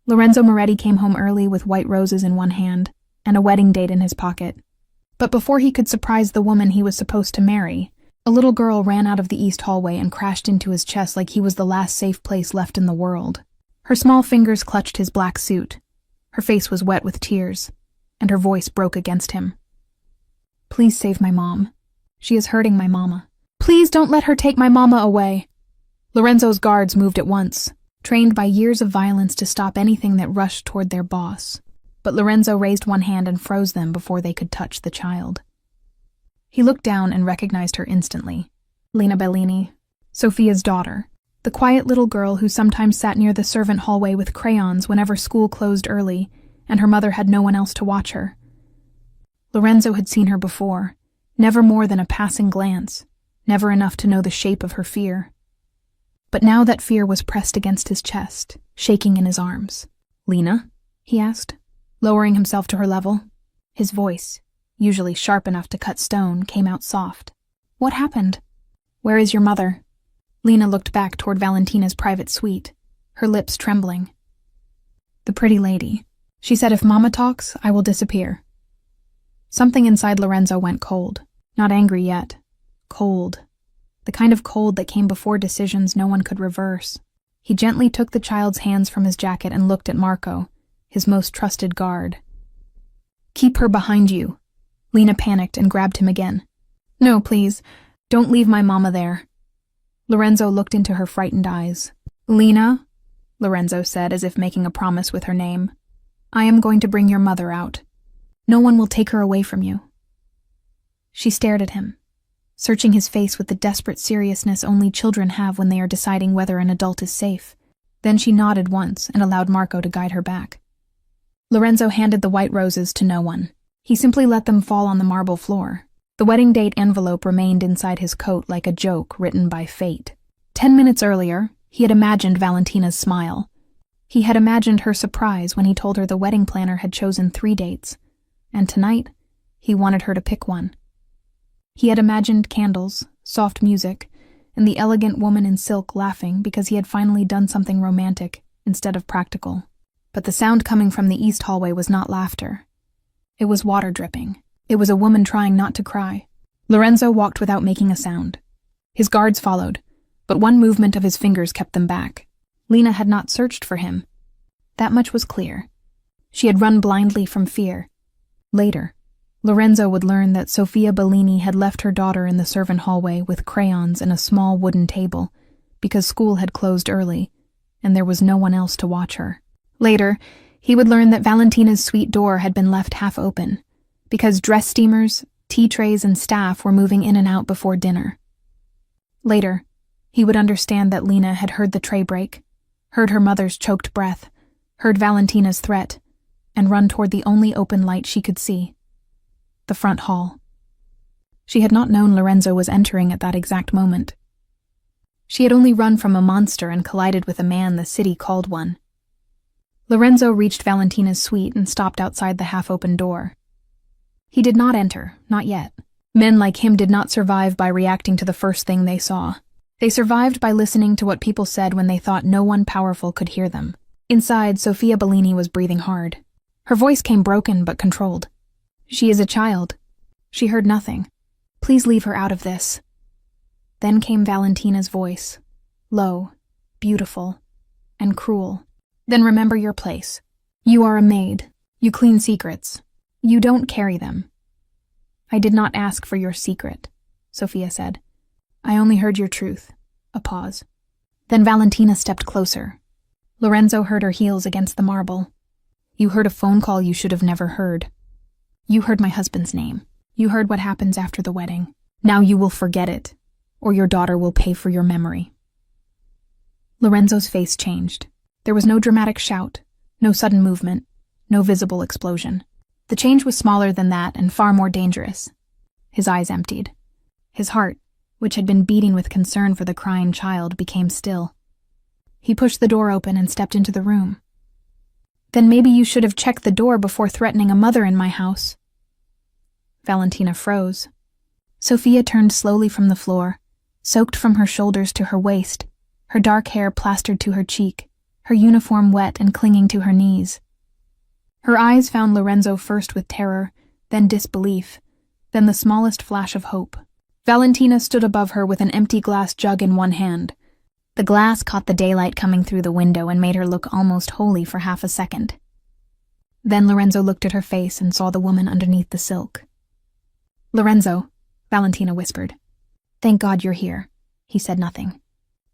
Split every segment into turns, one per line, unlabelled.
Lorenzo Moretti came home early with white roses in one hand and a wedding date in his pocket. But before he could surprise the woman he was supposed to marry, a little girl ran out of the east hallway and crashed into his chest like he was the last safe place left in the world. Her small fingers clutched his black suit. Her face was wet with tears, and her voice broke against him. "Please save my mom. She is hurting my mama. Please don't let her take my mama away." Lorenzo's guards moved at once, trained by years of violence to stop anything that rushed toward their boss. But Lorenzo raised one hand and froze them before they could touch the child. He looked down and recognized her instantly. Lena Bellini, Sophia's daughter, the quiet little girl who sometimes sat near the servant hallway with crayons whenever school closed early and her mother had no one else to watch her. Lorenzo had seen her before, never more than a passing glance, never enough to know the shape of her fear. But now that fear was pressed against his chest, shaking in his arms. "Lena?" he asked, lowering himself to her level. His voice, usually sharp enough to cut stone, came out soft. "What happened? Where is your mother?" Lena looked back toward Valentina's private suite, her lips trembling. "The pretty lady. She said if Mama talks, I will disappear." Something inside Lorenzo went cold. Not angry yet. Cold. The kind of cold that came before decisions no one could reverse. He gently took the child's hands from his jacket and looked at Marco, his most trusted guard. "Keep her behind you." Lena panicked and grabbed him again. "No, please. Don't leave my mama there." Lorenzo looked into her frightened eyes. "Lena," Lorenzo said as if making a promise with her name, "I am going to bring your mother out. No one will take her away from you." She stared at him, searching his face with the desperate seriousness only children have when they are deciding whether an adult is safe. Then she nodded once and allowed Marco to guide her back. Lorenzo handed the white roses to no one. He simply let them fall on the marble floor. The wedding date envelope remained inside his coat like a joke written by fate. 10 minutes earlier, he had imagined Valentina's smile. He had imagined her surprise when he told her the wedding planner had chosen 3 dates, and tonight, he wanted her to pick one. He had imagined candles, soft music, and the elegant woman in silk laughing because he had finally done something romantic instead of practical. But the sound coming from the east hallway was not laughter. It was water dripping. It was a woman trying not to cry. Lorenzo walked without making a sound. His guards followed, but one movement of his fingers kept them back. Lena had not searched for him. That much was clear. She had run blindly from fear. Later, Lorenzo would learn that Sophia Bellini had left her daughter in the servant hallway with crayons and a small wooden table because school had closed early and there was no one else to watch her. Later, he would learn that Valentina's suite door had been left half open because dress steamers, tea trays, and staff were moving in and out before dinner. Later, he would understand that Lena had heard the tray break, heard her mother's choked breath, heard Valentina's threat, and run toward the only open light she could see. The front hall. She had not known Lorenzo was entering at that exact moment. She had only run from a monster and collided with a man the city called one. Lorenzo reached Valentina's suite and stopped outside the half-open door. He did not enter, not yet. Men like him did not survive by reacting to the first thing they saw. They survived by listening to what people said when they thought no one powerful could hear them. Inside, Sophia Bellini was breathing hard. Her voice came broken but controlled. "She is a child." She heard nothing. "Please leave her out of this." Then came Valentina's voice, low, beautiful, and cruel. "Then remember your place. You are a maid. You clean secrets. You don't carry them." "I did not ask for your secret," Sophia said. "I only heard your truth." A pause. Then Valentina stepped closer. Lorenzo heard her heels against the marble. "You heard a phone call you should have never heard. You heard my husband's name. You heard what happens after the wedding. Now you will forget it, or your daughter will pay for your memory." Lorenzo's face changed. There was no dramatic shout, no sudden movement, no visible explosion. The change was smaller than that and far more dangerous. His eyes emptied. His heart, which had been beating with concern for the crying child, became still. He pushed the door open and stepped into the room. "Then maybe you should have checked the door before threatening a mother in my house." Valentina froze. Sophia turned slowly from the floor, soaked from her shoulders to her waist, her dark hair plastered to her cheek, her uniform wet and clinging to her knees. Her eyes found Lorenzo first with terror, then disbelief, then the smallest flash of hope. Valentina stood above her with an empty glass jug in one hand. The glass caught the daylight coming through the window and made her look almost holy for half a second. Then Lorenzo looked at her face and saw the woman underneath the silk. "Lorenzo," Valentina whispered. "Thank God you're here." He said nothing.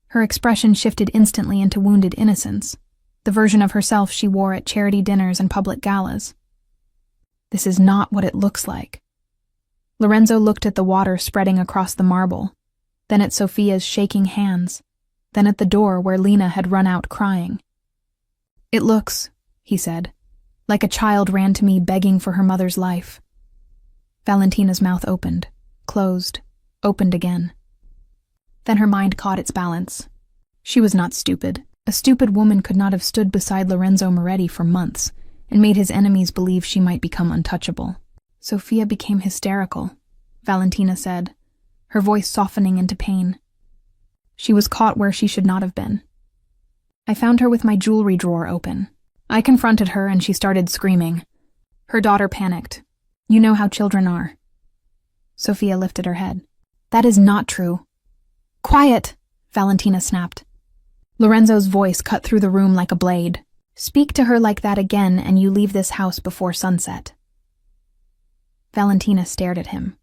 Her expression shifted instantly into wounded innocence, the version of herself she wore at charity dinners and public galas. "This is not what it looks like." Lorenzo looked at the water spreading across the marble, then at Sophia's shaking hands, then at the door where Lena had run out crying. "It looks," he said, "like a child ran to me begging for her mother's life." Valentina's mouth opened, closed, opened again. Then her mind caught its balance. She was not stupid. A stupid woman could not have stood beside Lorenzo Moretti for months and made his enemies believe she might become untouchable. "Sophia became hysterical," Valentina said, her voice softening into pain. "She was caught where she should not have been. I found her with my jewelry drawer open. I confronted her and she started screaming. Her daughter panicked. You know how children are." Sophia lifted her head. "That is not true." "Quiet!" Valentina snapped. Lorenzo's voice cut through the room like a blade. "Speak to her like that again and you leave this house before sunset." Valentina stared at him.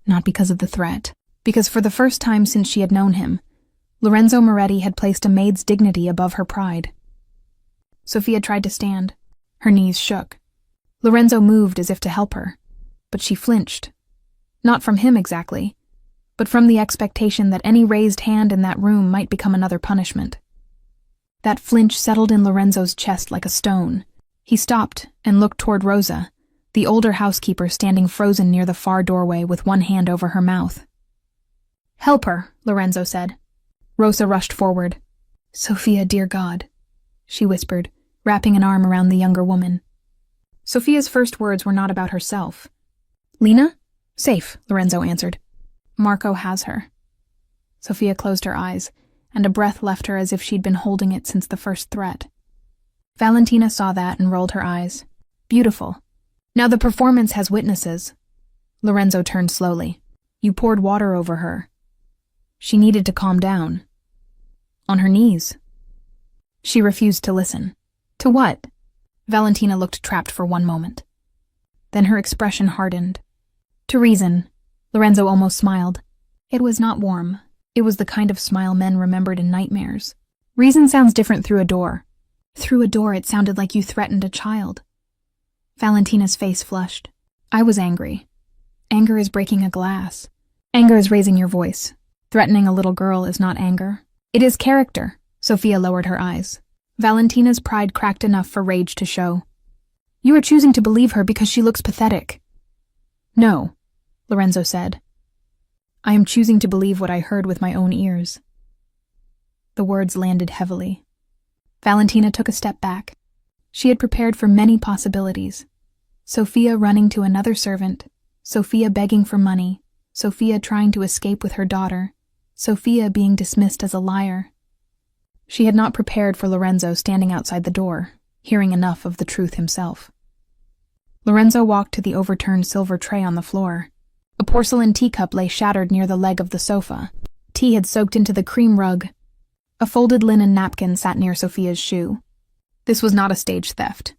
Not because of the threat, because for the first time since she had known him, Lorenzo Moretti had placed a maid's dignity above her pride. Sophia tried to stand. Her knees shook. Lorenzo moved as if to help her, but she flinched. Not from him exactly, but from the expectation that any raised hand in that room might become another punishment. That flinch settled in Lorenzo's chest like a stone. He stopped and looked toward Rosa, the older housekeeper standing frozen near the far doorway with one hand over her mouth. "Help her," Lorenzo said. Rosa rushed forward. "Sophia, dear God," she whispered, wrapping an arm around the younger woman. Sophia's first words were not about herself. "Lena? Safe," Lorenzo answered. "Marco has her." Sophia closed her eyes, and a breath left her as if she'd been holding it since the first threat. Valentina saw that and rolled her eyes. "Beautiful. Now the performance has witnesses." Lorenzo turned slowly. "You poured water over her. She needed to calm down." "On her knees." "She refused to listen." "To what?" Valentina looked trapped for one moment. Then her expression hardened. "To reason." Lorenzo almost smiled. It was not warm. It was the kind of smile men remembered in nightmares. "Reason sounds different through a door." "Through a door it sounded like you threatened a child." Valentina's face flushed. "I was angry. Anger is breaking a glass. Anger is raising your voice. Threatening a little girl is not anger. It is character." Sophia lowered her eyes. Valentina's pride cracked enough for rage to show. "You are choosing to believe her because she looks pathetic." "No," Lorenzo said. "I am choosing to believe what I heard with my own ears." The words landed heavily. Valentina took a step back. She had prepared for many possibilities. Sophia running to another servant, Sophia begging for money, Sophia trying to escape with her daughter, Sophia being dismissed as a liar. She had not prepared for Lorenzo standing outside the door, hearing enough of the truth himself. Lorenzo walked to the overturned silver tray on the floor. A porcelain teacup lay shattered near the leg of the sofa. Tea had soaked into the cream rug. A folded linen napkin sat near Sophia's shoe. This was not a stage theft.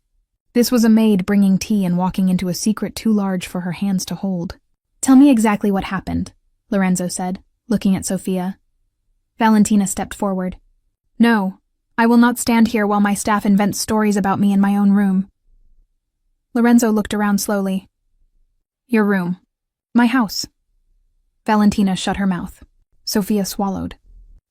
This was a maid bringing tea and walking into a secret too large for her hands to hold. "Tell me exactly what happened," Lorenzo said, looking at Sophia. Valentina stepped forward. "No, I will not stand here while my staff invents stories about me in my own room." Lorenzo looked around slowly. "Your room. My house." Valentina shut her mouth. Sophia swallowed.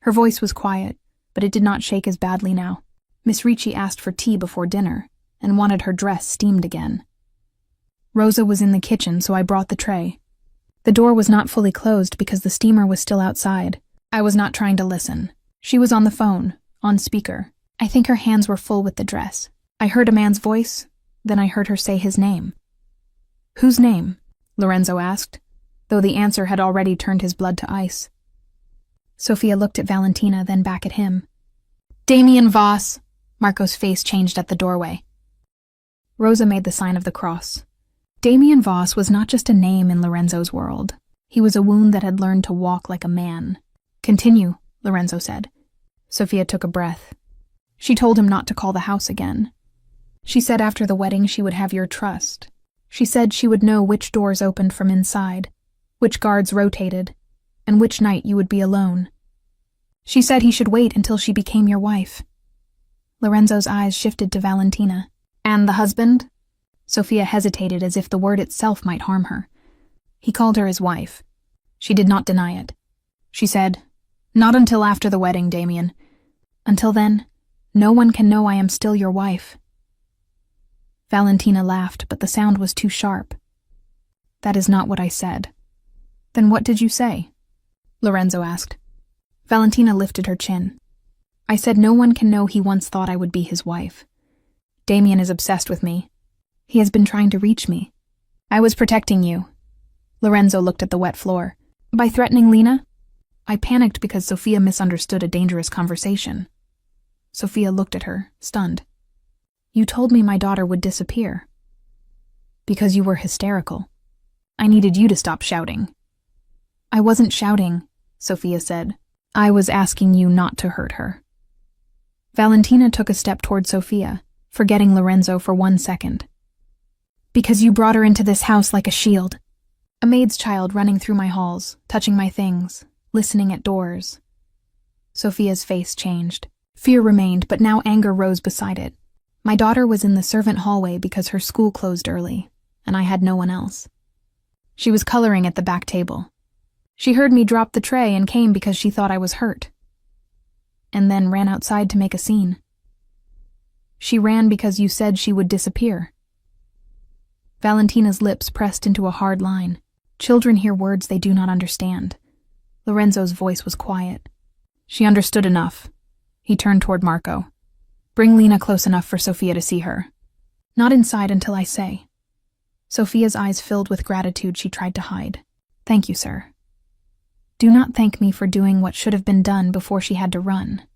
Her voice was quiet, but it did not shake as badly now. Miss Ricci asked for tea before dinner and wanted her dress steamed again. Rosa was in the kitchen, so I brought the tray. The door was not fully closed because the steamer was still outside. I was not trying to listen. She was on the phone, on speaker. I think her hands were full with the dress. I heard a man's voice, then I heard her say his name. "Whose name?" Lorenzo asked, though the answer had already turned his blood to ice. Sophia looked at Valentina, then back at him. Damien Voss. Marco's face changed at the doorway. Rosa made the sign of the cross. Damien Voss was not just a name in Lorenzo's world. He was a wound that had learned to walk like a man. Continue, Lorenzo said. Sophia took a breath. She told him not to call the house again. She said after the wedding she would have your trust. She said she would know which doors opened from inside, which guards rotated, and which night you would be alone. She said he should wait until she became your wife. Lorenzo's eyes shifted to Valentina. And the husband? Sophia hesitated as if the word itself might harm her. He called her his wife. She did not deny it. She said, "Not until after the wedding, Damien. Until then, no one can know I am still your wife." Valentina laughed, but the sound was too sharp. "That is not what I said." "Then what did you say?" Lorenzo asked. Valentina lifted her chin. "I said no one can know he once thought I would be his wife. Damien is obsessed with me. He has been trying to reach me. I was protecting you." Lorenzo looked at the wet floor. "By threatening Lena?" "I panicked because Sophia misunderstood a dangerous conversation." Sophia looked at her, stunned. "You told me my daughter would disappear." "Because you were hysterical. I needed you to stop shouting." "I wasn't shouting," Sophia said. "I was asking you not to hurt her." Valentina took a step toward Sophia, forgetting Lorenzo for 1 second. "Because you brought her into this house like a shield. A maid's child running through my halls, touching my things, listening at doors." Sophia's face changed. Fear remained, but now anger rose beside it. "My daughter was in the servant hallway because her school closed early, and I had no one else. She was coloring at the back table. She heard me drop the tray and came because she thought I was hurt. And then ran outside to make a scene. She ran because you said she would disappear." Valentina's lips pressed into a hard line. Children hear words they do not understand. Lorenzo's voice was quiet. "She understood enough." He turned toward Marco. "Bring Lena close enough for Sophia to see her." "Not inside until I say." Sophia's eyes filled with gratitude she tried to hide. "Thank you, sir." "Do not thank me for doing what should have been done before she had to run."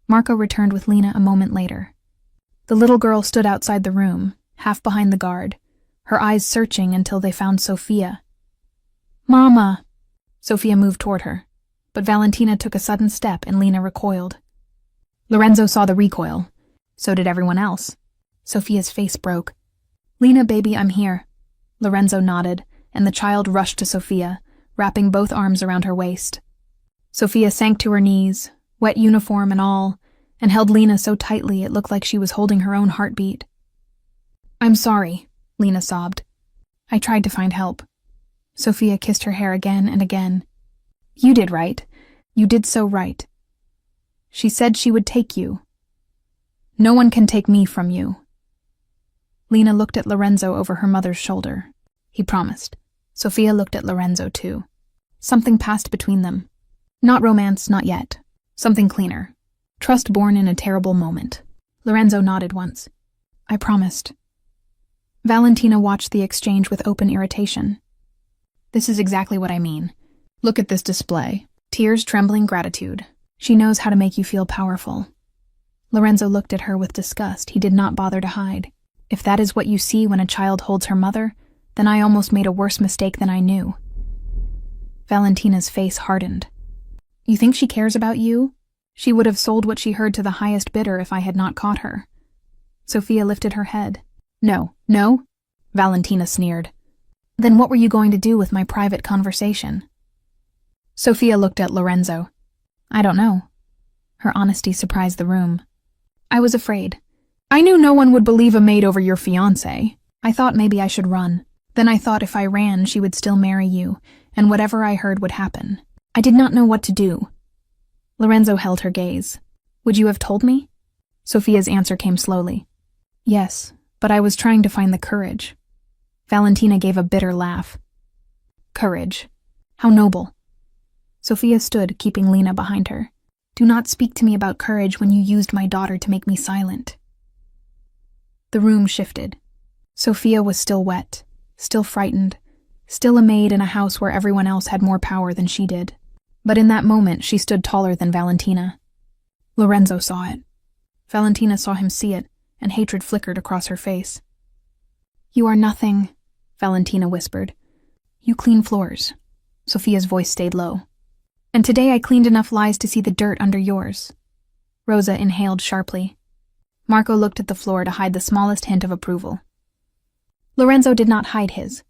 Marco returned with Lena a moment later. The little girl stood outside the room, half behind the guard, her eyes searching until they found Sophia. "Mama!" Sophia moved toward her, but Valentina took a sudden step and Lena recoiled. Lorenzo saw the recoil. So did everyone else. Sophia's face broke. "Lena, baby, I'm here." Lorenzo nodded, and the child rushed to Sophia, wrapping both arms around her waist. Sophia sank to her knees, wet uniform and all, and held Lena so tightly it looked like she was holding her own heartbeat. "I'm sorry," Lena sobbed. "I tried to find help." Sophia kissed her hair again and again. "You did right. You did so right. She said she would take you. No one can take me from you." Lena looked at Lorenzo over her mother's shoulder. He promised. Sophia looked at Lorenzo too. Something passed between them. Not romance, not yet. Something cleaner. Trust born in a terrible moment. Lorenzo nodded once. "I promised." Valentina watched the exchange with open irritation. "This is exactly what I mean. Look at this display. Tears, trembling, gratitude. She knows how to make you feel powerful." Lorenzo looked at her with disgust he did not bother to hide. "If that is what you see when a child holds her mother, then I almost made a worse mistake than I knew." Valentina's face hardened. "You think she cares about you? She would have sold what she heard to the highest bidder if I had not caught her." Sophia lifted her head. "No, no?" Valentina sneered. "Then what were you going to do with my private conversation?" Sophia looked at Lorenzo. "I don't know." Her honesty surprised the room. "I was afraid. I knew no one would believe a maid over your fiancé. I thought maybe I should run. Then I thought if I ran, she would still marry you, and whatever I heard would happen. I did not know what to do." Lorenzo held her gaze. "Would you have told me?" Sophia's answer came slowly. "Yes, but I was trying to find the courage." Valentina gave a bitter laugh. "Courage. How noble." Sophia stood, keeping Lena behind her. "Do not speak to me about courage when you used my daughter to make me silent." The room shifted. Sophia was still wet, still frightened, still a maid in a house where everyone else had more power than she did. But in that moment, she stood taller than Valentina. Lorenzo saw it. Valentina saw him see it, and hatred flickered across her face. "You are nothing," Valentina whispered. "You clean floors." Sophia's voice stayed low. "And today I cleaned enough lies to see the dirt under yours." Rosa inhaled sharply. Marco looked at the floor to hide the smallest hint of approval. Lorenzo did not hide his.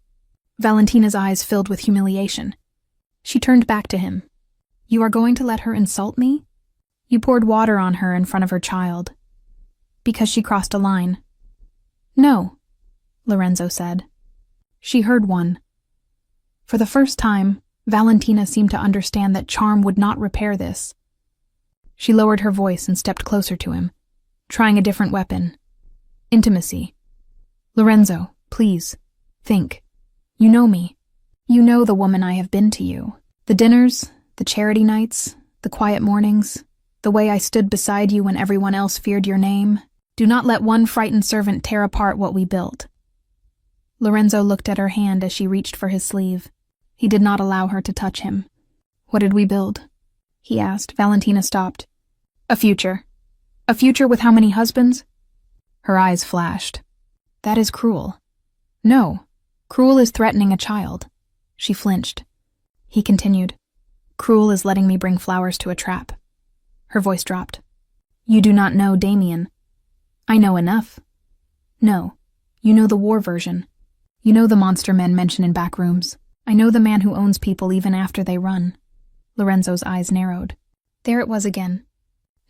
Valentina's eyes filled with humiliation. She turned back to him. "You are going to let her insult me? You poured water on her in front of her child. Because she crossed a line." "No," Lorenzo said. She heard one. For the first time, Valentina seemed to understand that charm would not repair this. She lowered her voice and stepped closer to him, trying a different weapon. Intimacy. "Lorenzo, please, think. You know me. You know the woman I have been to you. The dinners, the charity nights, the quiet mornings, the way I stood beside you when everyone else feared your name. Do not let one frightened servant tear apart what we built." Lorenzo looked at her hand as she reached for his sleeve. He did not allow her to touch him. "What did we build?" he asked. Valentina stopped. "A future. A future with how many husbands?" Her eyes flashed. "That is cruel." "No. Cruel is threatening a child." She flinched. He continued. "Cruel is letting me bring flowers to a trap." Her voice dropped. "You do not know Damien." "I know enough." "No. You know the war version. You know the monster men mention in back rooms. I know the man who owns people even after they run." Lorenzo's eyes narrowed. There it was again.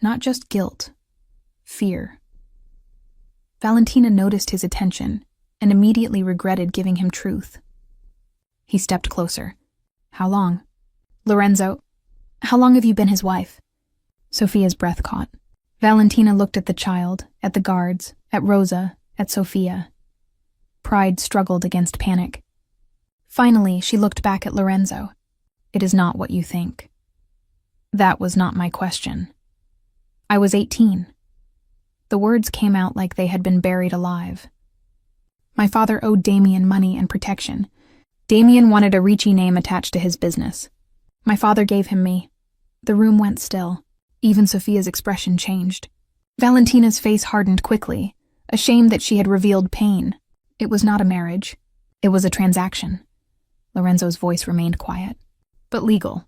Not just guilt. Fear. Valentina noticed his attention and immediately regretted giving him truth. He stepped closer. "How long?" "Lorenzo, how long have you been his wife?" Sophia's breath caught. Valentina looked at the child, at the guards, at Rosa, at Sophia. Pride struggled against panic. Finally, she looked back at Lorenzo. "It is not what you think." "That was not my question." "I was 18. The words came out like they had been buried alive. "My father owed Damien money and protection. Damien wanted a Ricci name attached to his business. My father gave him me." The room went still. Even Sophia's expression changed. Valentina's face hardened quickly, ashamed that she had revealed pain. It was not a marriage. It was a transaction. Lorenzo's voice remained quiet. "But legal."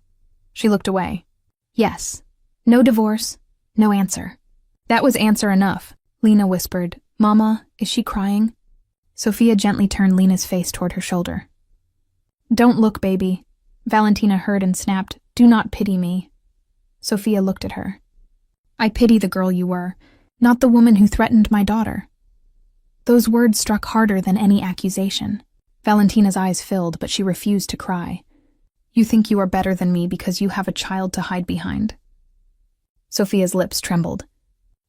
She looked away. "Yes. No divorce. No answer." "That was answer enough," Lena whispered. "Mama, is she crying?" Sophia gently turned Lena's face toward her shoulder. "Don't look, baby." Valentina heard and snapped, "Do not pity me." Sophia looked at her. "I pity the girl you were, not the woman who threatened my daughter." Those words struck harder than any accusation. Valentina's eyes filled, but she refused to cry. "You think you are better than me because you have a child to hide behind." Sophia's lips trembled.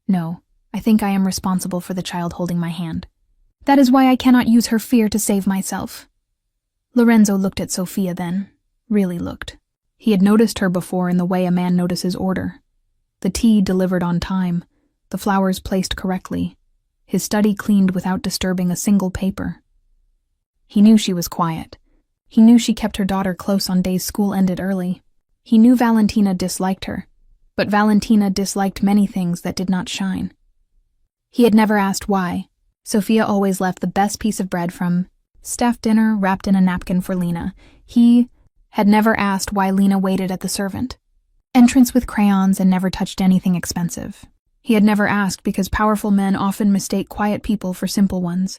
"No, I think I am responsible for the child holding my hand. That is why I cannot use her fear to save myself." Lorenzo looked at Sophia then, really looked. He had noticed her before in the way a man notices order. The tea delivered on time, the flowers placed correctly, his study cleaned without disturbing a single paper. He knew she was quiet. He knew she kept her daughter close on days school ended early. He knew Valentina disliked her, but Valentina disliked many things that did not shine. He had never asked why. Sophia always left the best piece of bread from staff dinner wrapped in a napkin for Lena. He had never asked why Lena waited at the servant entrance with crayons and never touched anything expensive. He had never asked because powerful men often mistake quiet people for simple ones.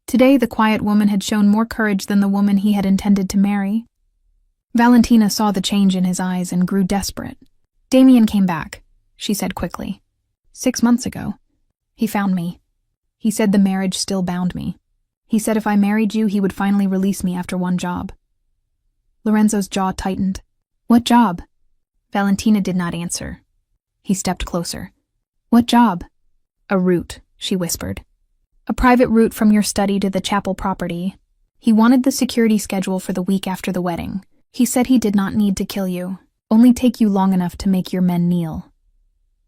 Today, the quiet woman had shown more courage than the woman he had intended to marry. Valentina saw the change in his eyes and grew desperate. "Damien came back," she said quickly. 6 months ago. He found me. He said the marriage still bound me. He said if I married you, he would finally release me after one job." Lorenzo's jaw tightened. "What job?" Valentina did not answer. He stepped closer. "What job?" "A route," she whispered. "A private route from your study to the chapel property. He wanted the security schedule for the week after the wedding. He said he did not need to kill you, only take you long enough to make your men kneel."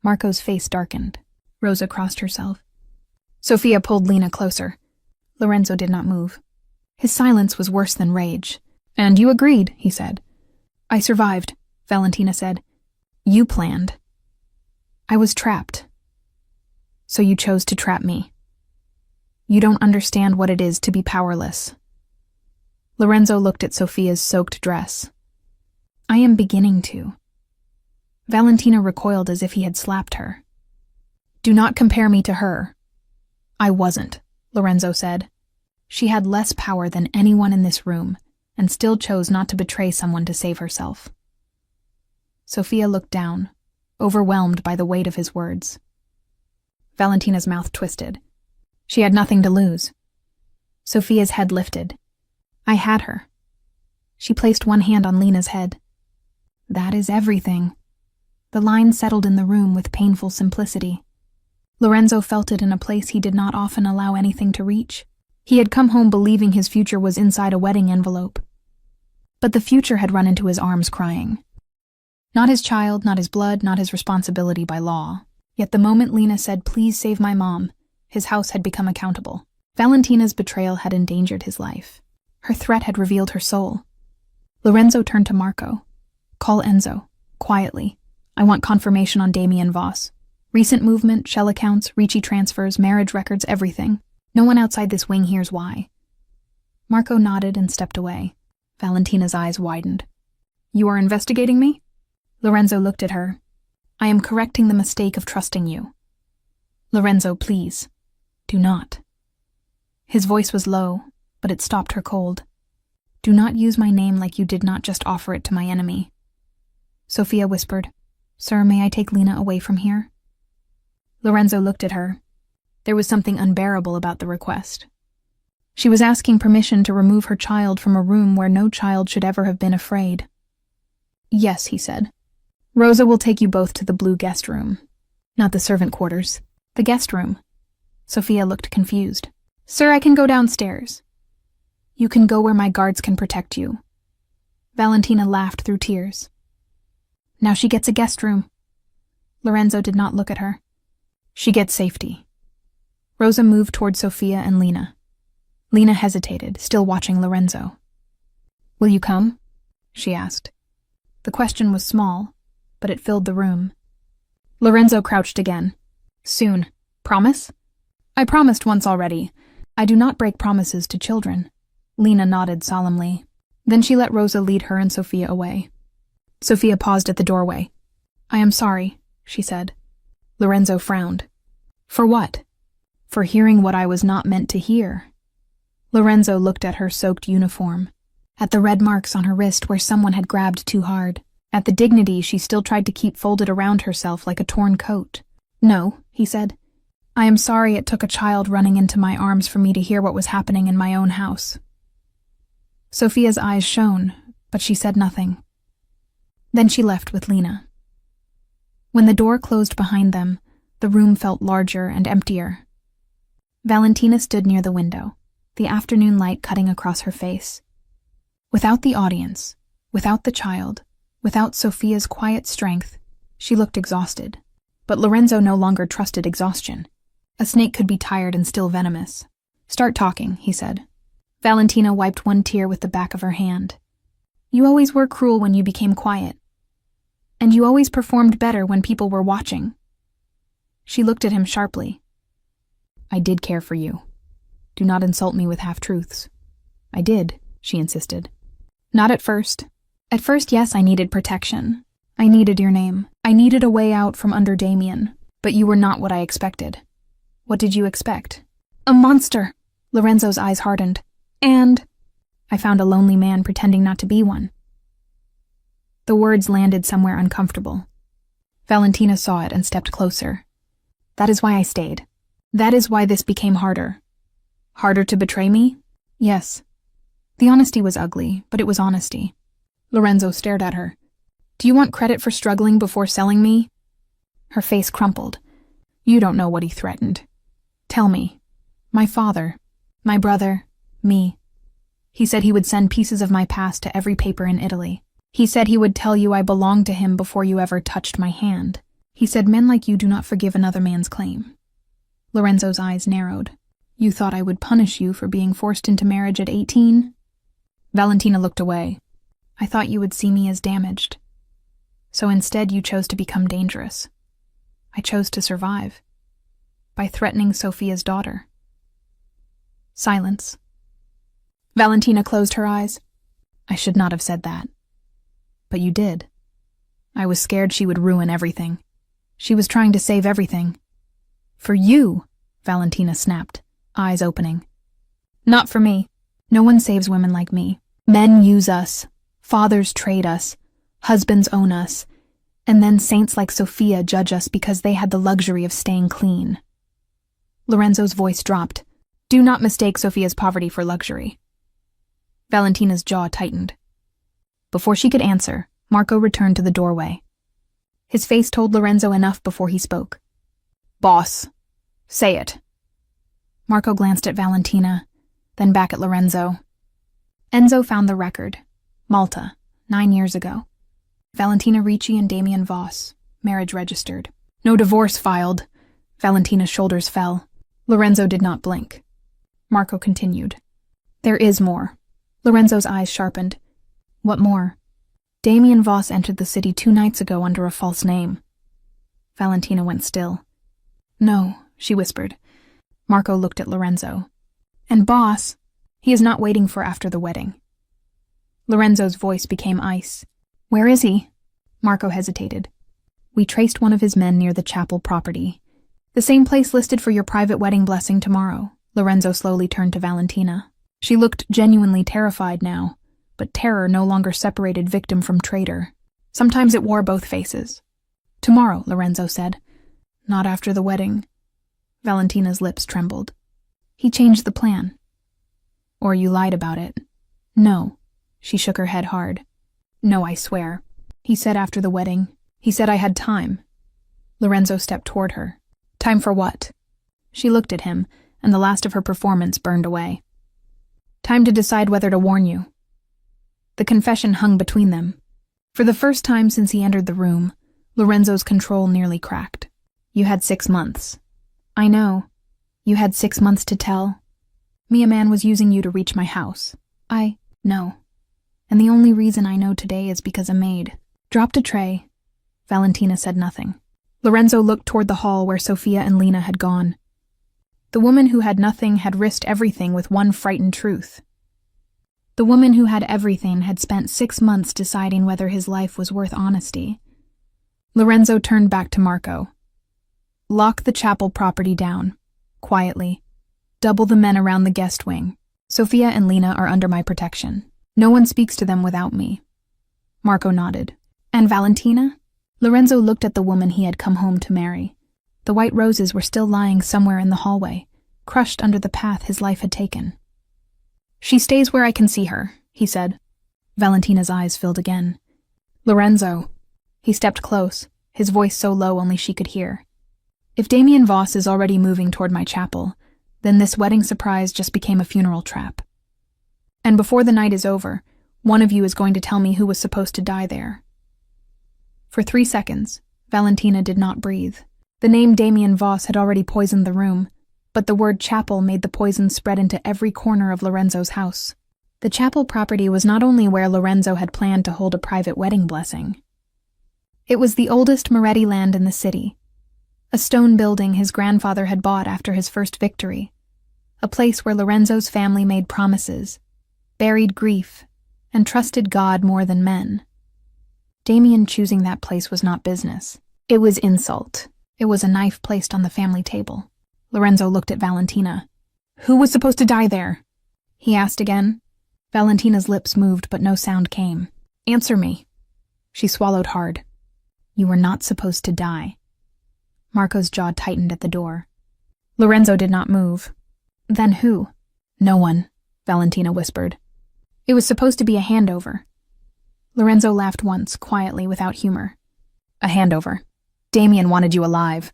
Marco's face darkened. Rosa crossed herself. Sophia pulled Lena closer. Lorenzo did not move. His silence was worse than rage. "And you agreed," he said. "I survived," Valentina said. "You planned." I was trapped. So you chose to trap me. You don't understand what it is to be powerless. Lorenzo looked at Sophia's soaked dress. I am beginning to. Valentina recoiled as if he had slapped her. Do not compare me to her. I wasn't, Lorenzo said. She had less power than anyone in this room, and still chose not to betray someone to save herself. Sophia looked down, overwhelmed by the weight of his words. Valentina's mouth twisted. She had nothing to lose. Sophia's head lifted. I had her. She placed one hand on Lena's head. That is everything. The line settled in the room with painful simplicity. Lorenzo felt it in a place he did not often allow anything to reach. He had come home believing his future was inside a wedding envelope. But the future had run into his arms crying. Not his child, not his blood, not his responsibility by law. Yet the moment Lena said, "Please save my mom," his house had become accountable. Valentina's betrayal had endangered his life. Her threat had revealed her soul. Lorenzo turned to Marco. Call Enzo, quietly. I want confirmation on Damien Voss. Recent movement, shell accounts, Ricci transfers, marriage records, everything. No one outside this wing hears why. Marco nodded and stepped away. Valentina's eyes widened. You are investigating me? Lorenzo looked at her. I am correcting the mistake of trusting you. Lorenzo, please. Do not. His voice was low, but it stopped her cold. Do not use my name like you did not just offer it to my enemy. Sophia whispered, Sir, may I take Lena away from here? Lorenzo looked at her. There was something unbearable about the request. She was asking permission to remove her child from a room where no child should ever have been afraid. Yes, he said. Rosa will take you both to the blue guest room. Not the servant quarters. The guest room. Sophia looked confused. Sir, I can go downstairs. You can go where my guards can protect you. Valentina laughed through tears. Now she gets a guest room. Lorenzo did not look at her. She gets safety. Rosa moved toward Sophia and Lena. Lena hesitated, still watching Lorenzo. Will you come? She asked. The question was small, but it filled the room. Lorenzo crouched again. Soon. Promise? I promised once already. I do not break promises to children. Lena nodded solemnly. Then she let Rosa lead her and Sophia away. Sophia paused at the doorway. I am sorry, she said. Lorenzo frowned. For what? For hearing what I was not meant to hear. Lorenzo looked at her soaked uniform, at the red marks on her wrist where someone had grabbed too hard, at the dignity she still tried to keep folded around herself like a torn coat. No, he said. I am sorry it took a child running into my arms for me to hear what was happening in my own house. Sophia's eyes shone, but she said nothing. Then she left with Lena. When the door closed behind them, the room felt larger and emptier. Valentina stood near the window, the afternoon light cutting across her face. Without the audience, without the child, without Sophia's quiet strength, she looked exhausted. But Lorenzo no longer trusted exhaustion. A snake could be tired and still venomous. Start talking, he said. Valentina wiped one tear with the back of her hand. You always were cruel when you became quiet. And you always performed better when people were watching. She looked at him sharply. I did care for you. Do not insult me with half-truths. I did, she insisted. Not at first. At first, yes, I needed protection. I needed your name. I needed a way out from under Damien. But you were not what I expected. What did you expect? A monster! Lorenzo's eyes hardened. And I found a lonely man pretending not to be one. The words landed somewhere uncomfortable. Valentina saw it and stepped closer. That is why I stayed. That is why this became harder. Harder to betray me? Yes. The honesty was ugly, but it was honesty. Lorenzo stared at her. Do you want credit for struggling before selling me? Her face crumpled. You don't know what he threatened. Tell me. My father. My brother. Me. He said he would send pieces of my past to every paper in Italy. He said he would tell you I belonged to him before you ever touched my hand. He said men like you do not forgive another man's claim. Lorenzo's eyes narrowed. You thought I would punish you for being forced into marriage at 18? Valentina looked away. I thought you would see me as damaged. So instead you chose to become dangerous. I chose to survive. By threatening Sophia's daughter. Silence. Valentina closed her eyes. I should not have said that. But you did. I was scared she would ruin everything. She was trying to save everything. For you, Valentina snapped, eyes opening. Not for me. No one saves women like me. Men use us. Fathers trade us. Husbands own us. And then saints like Sophia judge us because they had the luxury of staying clean. Lorenzo's voice dropped. Do not mistake Sophia's poverty for luxury. Valentina's jaw tightened. Before she could answer, Marco returned to the doorway. His face told Lorenzo enough before he spoke. Boss, say it. Marco glanced at Valentina, then back at Lorenzo. Enzo found the record. Malta, 9 years ago. Valentina Ricci and Damien Voss, marriage registered. No divorce filed. Valentina's shoulders fell. Lorenzo did not blink. Marco continued. There is more. Lorenzo's eyes sharpened. What more? Damien Voss entered the city 2 nights ago under a false name. Valentina went still. No, she whispered. Marco looked at Lorenzo. And boss, he is not waiting for after the wedding. Lorenzo's voice became ice. Where is he? Marco hesitated. We traced one of his men near the chapel property. The same place listed for your private wedding blessing tomorrow. Lorenzo slowly turned to Valentina. She looked genuinely terrified now, but terror no longer separated victim from traitor. Sometimes it wore both faces. Tomorrow, Lorenzo said. Not after the wedding. Valentina's lips trembled. He changed the plan. Or you lied about it. No. She shook her head hard. No, I swear. He said after the wedding. He said I had time. Lorenzo stepped toward her. Time for what? She looked at him, and the last of her performance burned away. Time to decide whether to warn you. The confession hung between them. For the first time since he entered the room, Lorenzo's control nearly cracked. You had 6 months. I know. You had 6 months to tell. Me, a man, was using you to reach my house. I know. And the only reason I know today is because a maid dropped a tray. Valentina said nothing. Lorenzo looked toward the hall where Sophia and Lena had gone. The woman who had nothing had risked everything with one frightened truth. The woman who had everything had spent 6 months deciding whether his life was worth honesty. Lorenzo turned back to Marco. Lock the chapel property down. Quietly. Double the men around the guest wing. Sophia and Lena are under my protection. No one speaks to them without me. Marco nodded. And Valentina? Lorenzo looked at the woman he had come home to marry. The white roses were still lying somewhere in the hallway, crushed under the path his life had taken. She stays where I can see her, he said. Valentina's eyes filled again. Lorenzo. He stepped close, his voice so low only she could hear. If Damien Voss is already moving toward my chapel, then this wedding surprise just became a funeral trap. And before the night is over, one of you is going to tell me who was supposed to die there. For 3 seconds, Valentina did not breathe. The name Damien Voss had already poisoned the room, but the word chapel made the poison spread into every corner of Lorenzo's house. The chapel property was not only where Lorenzo had planned to hold a private wedding blessing. It was the oldest Moretti land in the city, a stone building his grandfather had bought after his first victory, a place where Lorenzo's family made promises, buried grief, and trusted God more than men. Damien choosing that place was not business. It was insult. It was a knife placed on the family table. Lorenzo looked at Valentina. Who was supposed to die there? He asked again. Valentina's lips moved, but no sound came. Answer me. She swallowed hard. You were not supposed to die. Marco's jaw tightened at the door. Lorenzo did not move. Then who? No one, Valentina whispered. It was supposed to be a handover. Lorenzo laughed once, quietly, without humor. A handover. Damien wanted you alive.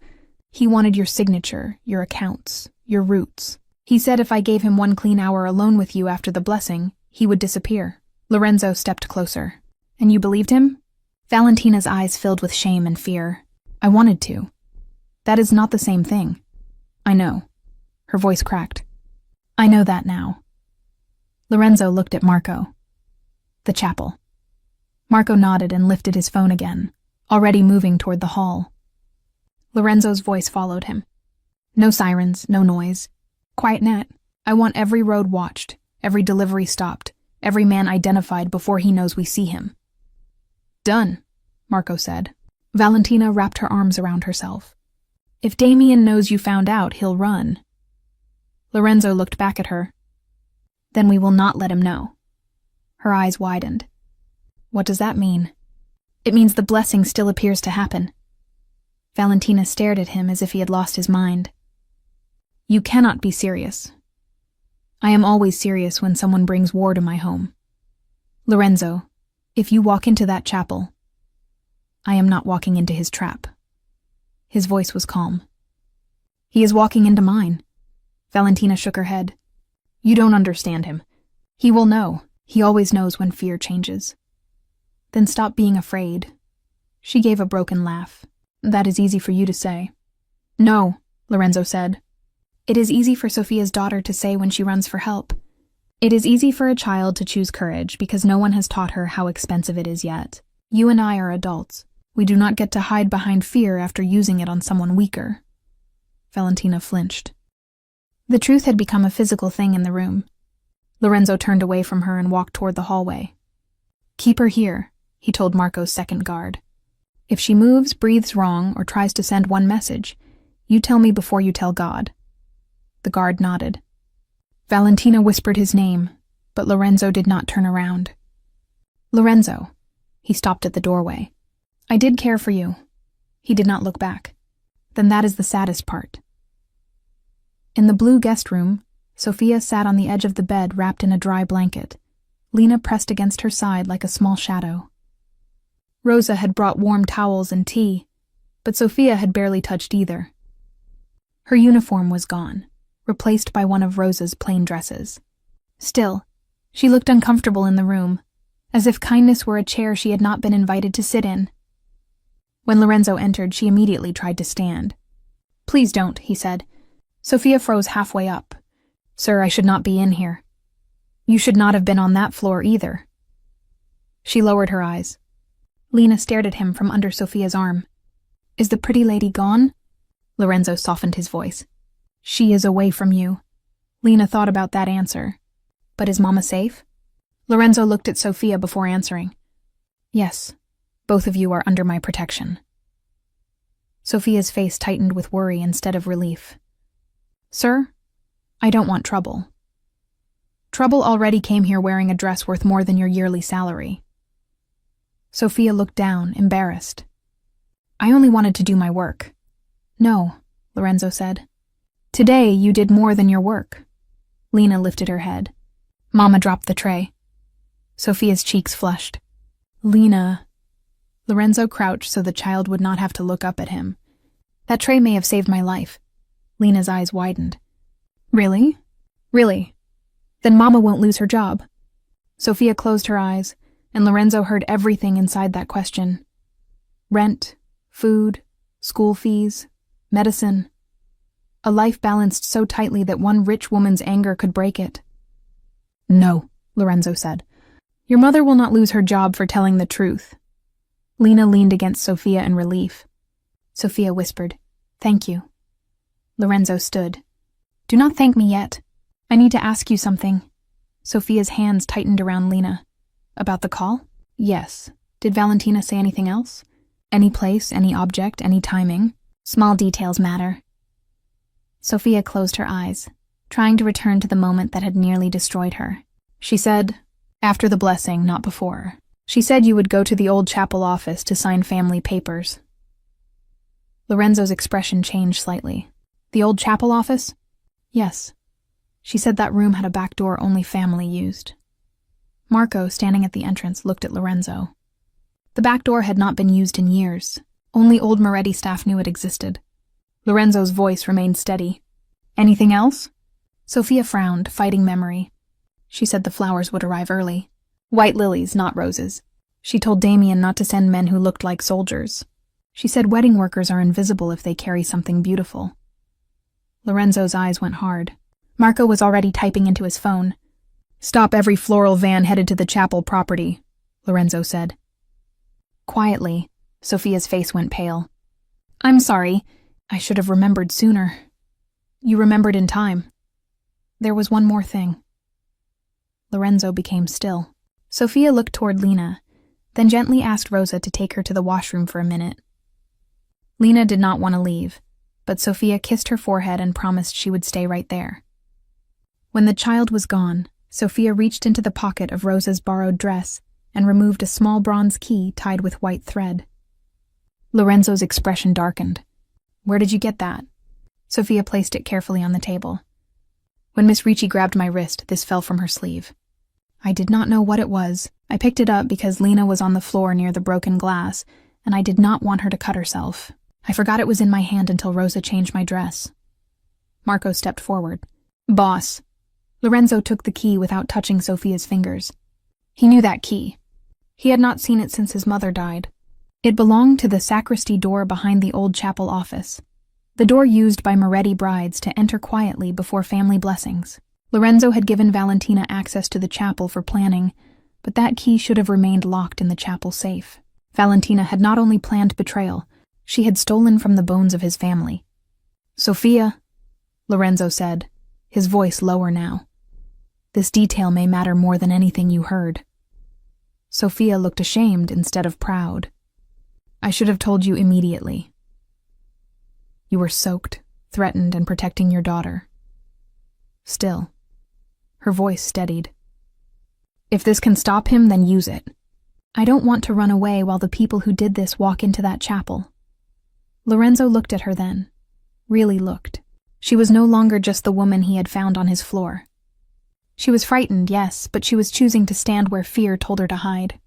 He wanted your signature, your accounts, your roots. He said if I gave him 1 clean hour alone with you after the blessing, he would disappear. Lorenzo stepped closer. And you believed him? Valentina's eyes filled with shame and fear. I wanted to. That is not the same thing. I know. Her voice cracked. I know that now. Lorenzo looked at Marco. The chapel. Marco nodded and lifted his phone again, already moving toward the hall. Lorenzo's voice followed him. No sirens, no noise. Quiet Nat. I want every road watched, every delivery stopped, every man identified before he knows we see him. Done, Marco said. Valentina wrapped her arms around herself. If Damien knows you found out, he'll run. Lorenzo looked back at her. Then we will not let him know. Her eyes widened. What does that mean? It means the blessing still appears to happen. Valentina stared at him as if he had lost his mind. You cannot be serious. I am always serious when someone brings war to my home. Lorenzo, if you walk into that chapel, I am not walking into his trap. His voice was calm. He is walking into mine. Valentina shook her head. You don't understand him. He will know. He always knows when fear changes. Then stop being afraid. She gave a broken laugh. That is easy for you to say. No, Lorenzo said. It is easy for Sophia's daughter to say when she runs for help. It is easy for a child to choose courage because no one has taught her how expensive it is yet. You and I are adults. We do not get to hide behind fear after using it on someone weaker. Valentina flinched. The truth had become a physical thing in the room. Lorenzo turned away from her and walked toward the hallway. Keep her here, he told Marco's second guard. If she moves, breathes wrong, or tries to send one message, you tell me before you tell God. The guard nodded. Valentina whispered his name, but Lorenzo did not turn around. Lorenzo. He stopped at the doorway. I did care for you. He did not look back. Then that is the saddest part. In the blue guest room, Sophia sat on the edge of the bed wrapped in a dry blanket, Lena pressed against her side like a small shadow. Rosa had brought warm towels and tea, but Sophia had barely touched either. Her uniform was gone, replaced by one of Rosa's plain dresses. Still, she looked uncomfortable in the room, as if kindness were a chair she had not been invited to sit in. When Lorenzo entered, she immediately tried to stand. Please don't, he said. Sophia froze halfway up. Sir, I should not be in here. You should not have been on that floor either. She lowered her eyes. Lena stared at him from under Sophia's arm. Is the pretty lady gone? Lorenzo softened his voice. She is away from you. Lena thought about that answer. But is Mama safe? Lorenzo looked at Sophia before answering. Yes, both of you are under my protection. Sophia's face tightened with worry instead of relief. Sir, I don't want trouble. Trouble already came here wearing a dress worth more than your yearly salary. Sophia looked down, embarrassed. I only wanted to do my work. No, Lorenzo said. Today you did more than your work. Lena lifted her head. Mama dropped the tray. Sophia's cheeks flushed. Lena. Lorenzo crouched so the child would not have to look up at him. That tray may have saved my life. Lena's eyes widened. Really? Really? Then Mama won't lose her job. Sophia closed her eyes, and Lorenzo heard everything inside that question. Rent, food, school fees, medicine. A life balanced so tightly that one rich woman's anger could break it. No, Lorenzo said. Your mother will not lose her job for telling the truth. Lena leaned against Sophia in relief. Sophia whispered, Thank you. Lorenzo stood. Do not thank me yet. I need to ask you something. Sophia's hands tightened around Lena. About the call? Yes. Did Valentina say anything else? Any place, any object, any timing? Small details matter. Sophia closed her eyes, trying to return to the moment that had nearly destroyed her. She said, after the blessing, not before. She said you would go to the old chapel office to sign family papers. Lorenzo's expression changed slightly. The old chapel office? Yes. She said that room had a back door only family used. Marco, standing at the entrance, looked at Lorenzo. The back door had not been used in years. Only old Moretti staff knew it existed. Lorenzo's voice remained steady. Anything else? Sophia frowned, fighting memory. She said the flowers would arrive early. White lilies, not roses. She told Damien not to send men who looked like soldiers. She said wedding workers are invisible if they carry something beautiful. Lorenzo's eyes went hard. Marco was already typing into his phone. Stop every floral van headed to the chapel property, Lorenzo said. Quietly, Sophia's face went pale. I'm sorry. I should have remembered sooner. You remembered in time. There was one more thing. Lorenzo became still. Sophia looked toward Lena, then gently asked Rosa to take her to the washroom for a minute. Lena did not want to leave, but Sophia kissed her forehead and promised she would stay right there. When the child was gone, Sophia reached into the pocket of Rosa's borrowed dress and removed a small bronze key tied with white thread. Lorenzo's expression darkened. Where did you get that? Sophia placed it carefully on the table. When Miss Ricci grabbed my wrist, this fell from her sleeve. I did not know what it was. I picked it up because Lena was on the floor near the broken glass, and I did not want her to cut herself. I forgot it was in my hand until Rosa changed my dress. Marco stepped forward. Boss. Lorenzo took the key without touching Sophia's fingers. He knew that key. He had not seen it since his mother died. It belonged to the sacristy door behind the old chapel office, the door used by Moretti brides to enter quietly before family blessings. Lorenzo had given Valentina access to the chapel for planning, but that key should have remained locked in the chapel safe. Valentina had not only planned betrayal, she had stolen from the bones of his family. Sophia, Lorenzo said, his voice lower now. This detail may matter more than anything you heard. Sophia looked ashamed instead of proud. I should have told you immediately. You were soaked, threatened, and protecting your daughter. Still, her voice steadied. If this can stop him, then use it. I don't want to run away while the people who did this walk into that chapel. Lorenzo looked at her then. Really looked. She was no longer just the woman he had found on his floor. She was frightened, yes, but she was choosing to stand where fear told her to hide.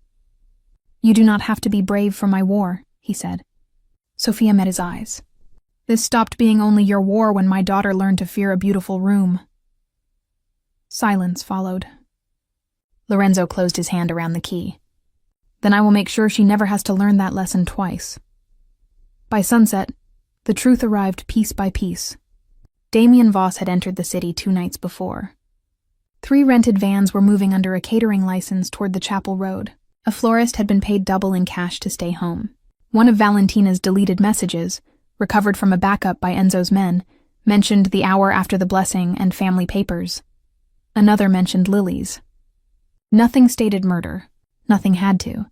You do not have to be brave for my war, he said. Sophia met his eyes. This stopped being only your war when my daughter learned to fear a beautiful room. Silence followed. Lorenzo closed his hand around the key. Then I will make sure she never has to learn that lesson twice. By sunset, the truth arrived piece by piece. Damien Voss had entered the city 2 nights before. 3 rented vans were moving under a catering license toward the chapel road. A florist had been paid double in cash to stay home. One of Valentina's deleted messages, recovered from a backup by Enzo's men, mentioned the hour after the blessing and family papers. Another mentioned Lily's. Nothing stated murder. Nothing had to.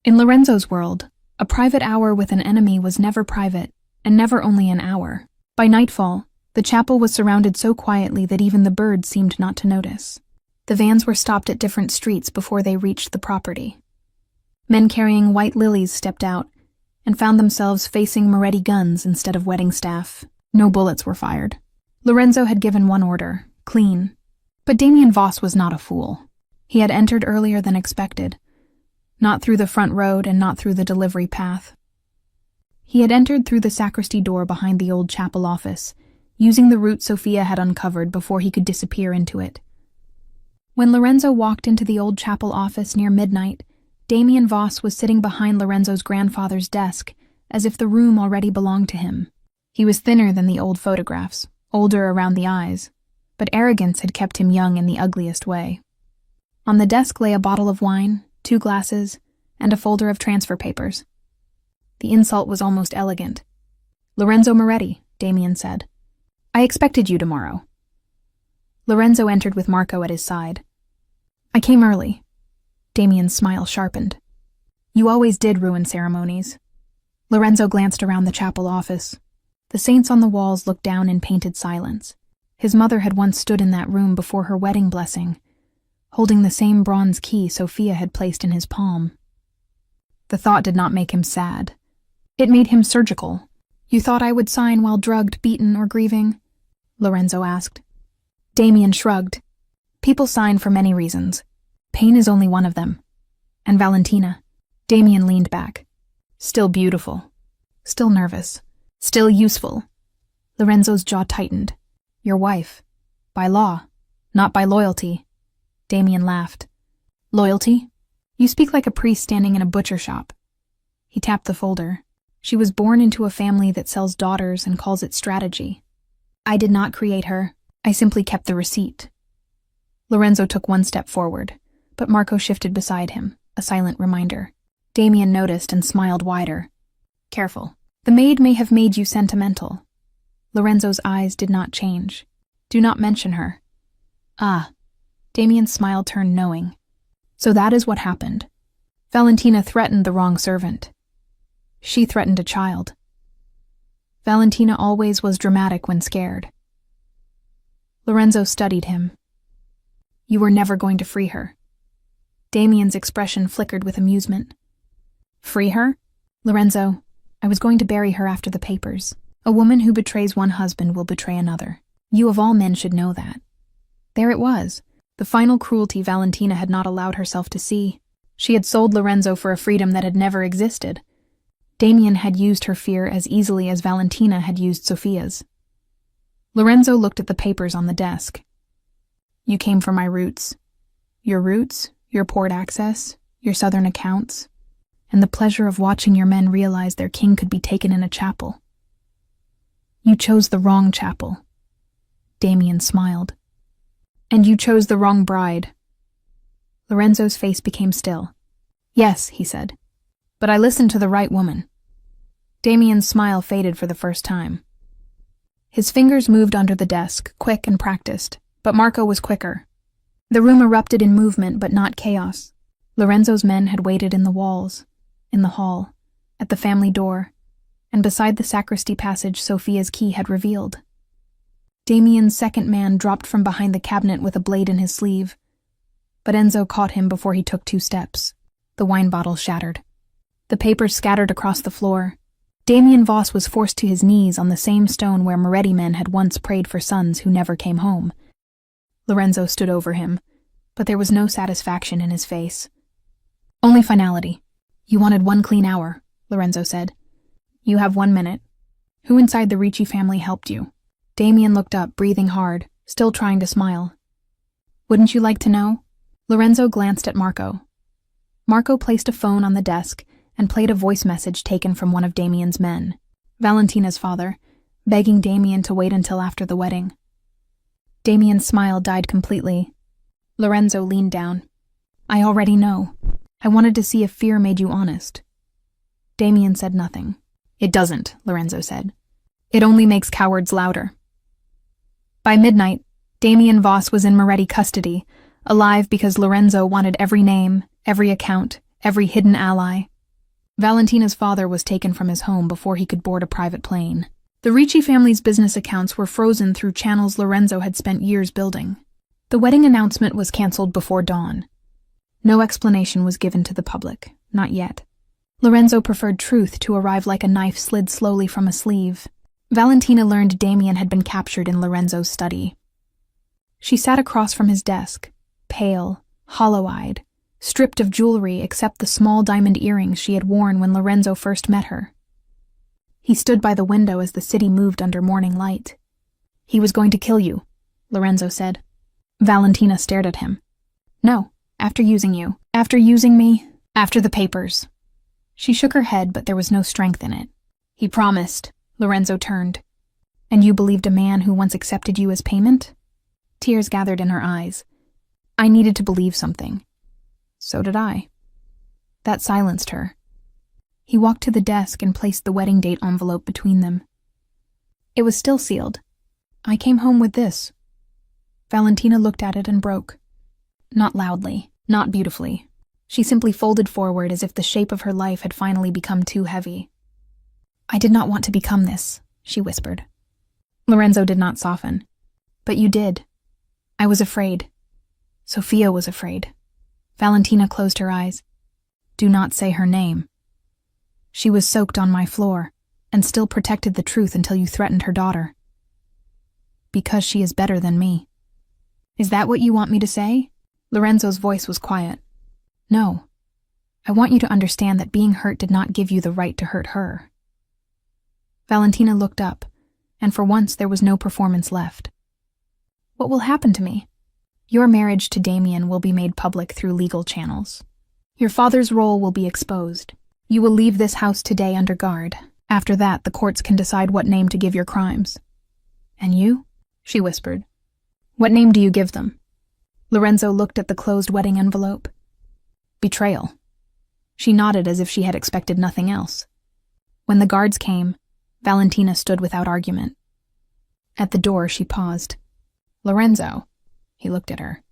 In Lorenzo's world, a private hour with an enemy was never private, and never only an hour. By nightfall, the chapel was surrounded so quietly that even the birds seemed not to notice. The vans were stopped at different streets before they reached the property. Men carrying white lilies stepped out and found themselves facing Moretti guns instead of wedding staff. No bullets were fired. Lorenzo had given one order, clean. But Damien Voss was not a fool. He had entered earlier than expected. Not through the front road and not through the delivery path. He had entered through the sacristy door behind the old chapel office, using the route Sophia had uncovered before he could disappear into it. When Lorenzo walked into the old chapel office near midnight, Damien Voss was sitting behind Lorenzo's grandfather's desk, as if the room already belonged to him. He was thinner than the old photographs, older around the eyes, but arrogance had kept him young in the ugliest way. On the desk lay a bottle of wine, 2 glasses, and a folder of transfer papers. The insult was almost elegant. Lorenzo Moretti, Damien said. I expected you tomorrow. Lorenzo entered with Marco at his side. I came early. Damien's smile sharpened. You always did ruin ceremonies. Lorenzo glanced around the chapel office. The saints on the walls looked down in painted silence. His mother had once stood in that room before her wedding blessing, holding the same bronze key Sophia had placed in his palm. The thought did not make him sad. It made him surgical. You thought I would sign while drugged, beaten, or grieving? Lorenzo asked. Damien shrugged. People sign for many reasons. Pain is only one of them. And Valentina. Damien leaned back. Still beautiful. Still nervous. Still useful. Lorenzo's jaw tightened. Your wife. By law. Not by loyalty. Damien laughed. Loyalty? You speak like a priest standing in a butcher shop. He tapped the folder. She was born into a family that sells daughters and calls it strategy. I did not create her. I simply kept the receipt. Lorenzo took 1 step forward, but Marco shifted beside him, a silent reminder. Damien noticed and smiled wider. Careful. The maid may have made you sentimental, Lorenzo's eyes did not change. Do not mention her. Ah. Damien's smile turned knowing. So that is what happened. Valentina threatened the wrong servant. She threatened a child. Valentina always was dramatic when scared. Lorenzo studied him. You were never going to free her. Damien's expression flickered with amusement. Free her? Lorenzo, I was going to bury her after the papers. A woman who betrays one husband will betray another. You of all men should know that. There it was, the final cruelty Valentina had not allowed herself to see. She had sold Lorenzo for a freedom that had never existed. Damien had used her fear as easily as Valentina had used Sophia's. Lorenzo looked at the papers on the desk. You came for my roots. Your roots, your port access, your southern accounts, and the pleasure of watching your men realize their king could be taken in a chapel. You chose the wrong chapel. Damien smiled. And you chose the wrong bride. Lorenzo's face became still. Yes, he said. But I listened to the right woman. Damien's smile faded for the first time. His fingers moved under the desk, quick and practiced, but Marco was quicker. The room erupted in movement, but not chaos. Lorenzo's men had waited in the walls, in the hall, at the family door, and beside the sacristy passage Sophia's key had revealed. Damien's second man dropped from behind the cabinet with a blade in his sleeve, but Enzo caught him before he took 2 steps. The wine bottle shattered. The papers scattered across the floor. Damien Voss was forced to his knees on the same stone where Moretti men had once prayed for sons who never came home. Lorenzo stood over him, but there was no satisfaction in his face. Only finality. You wanted 1 clean hour, Lorenzo said. You have 1 minute. Who inside the Ricci family helped you? Damien looked up, breathing hard, still trying to smile. Wouldn't you like to know? Lorenzo glanced at Marco. Marco placed a phone on the desk and played a voice message taken from one of Damien's men, Valentina's father, begging Damien to wait until after the wedding. Damien's smile died completely. Lorenzo leaned down. I already know. I wanted to see if fear made you honest. Damien said nothing. It doesn't, Lorenzo said. It only makes cowards louder. By midnight, Damien Voss was in Moretti custody, alive because Lorenzo wanted every name, every account, every hidden ally. Valentina's father was taken from his home before he could board a private plane. The Ricci family's business accounts were frozen through channels Lorenzo had spent years building. The wedding announcement was canceled before dawn. No explanation was given to the public, not yet. Lorenzo preferred truth to arrive like a knife slid slowly from a sleeve. Valentina learned Damien had been captured in Lorenzo's study. She sat across from his desk, pale, hollow-eyed, stripped of jewelry except the small diamond earrings she had worn when Lorenzo first met her. He stood by the window as the city moved under morning light. He was going to kill you, Lorenzo said. Valentina stared at him. No, after using you. After using me. After the papers. She shook her head, but there was no strength in it. He promised. Lorenzo turned. And you believed a man who once accepted you as payment? Tears gathered in her eyes. I needed to believe something. So did I. That silenced her. He walked to the desk and placed the wedding date envelope between them. It was still sealed. I came home with this. Valentina looked at it and broke. Not loudly, not beautifully. She simply folded forward as if the shape of her life had finally become too heavy. I did not want to become this, she whispered. Lorenzo did not soften. But you did. I was afraid. Sophia was afraid. Valentina closed her eyes. Do not say her name. She was soaked on my floor, and still protected the truth until you threatened her daughter. Because she is better than me. Is that what you want me to say? Lorenzo's voice was quiet. No. I want you to understand that being hurt did not give you the right to hurt her. Valentina looked up, and for once there was no performance left. What will happen to me? Your marriage to Damien will be made public through legal channels. Your father's role will be exposed. You will leave this house today under guard. After that, the courts can decide what name to give your crimes. And you? She whispered. What name do you give them? Lorenzo looked at the closed wedding envelope. Betrayal. She nodded as if she had expected nothing else. When the guards came, Valentina stood without argument. At the door, she paused. "Lorenzo." He looked at her.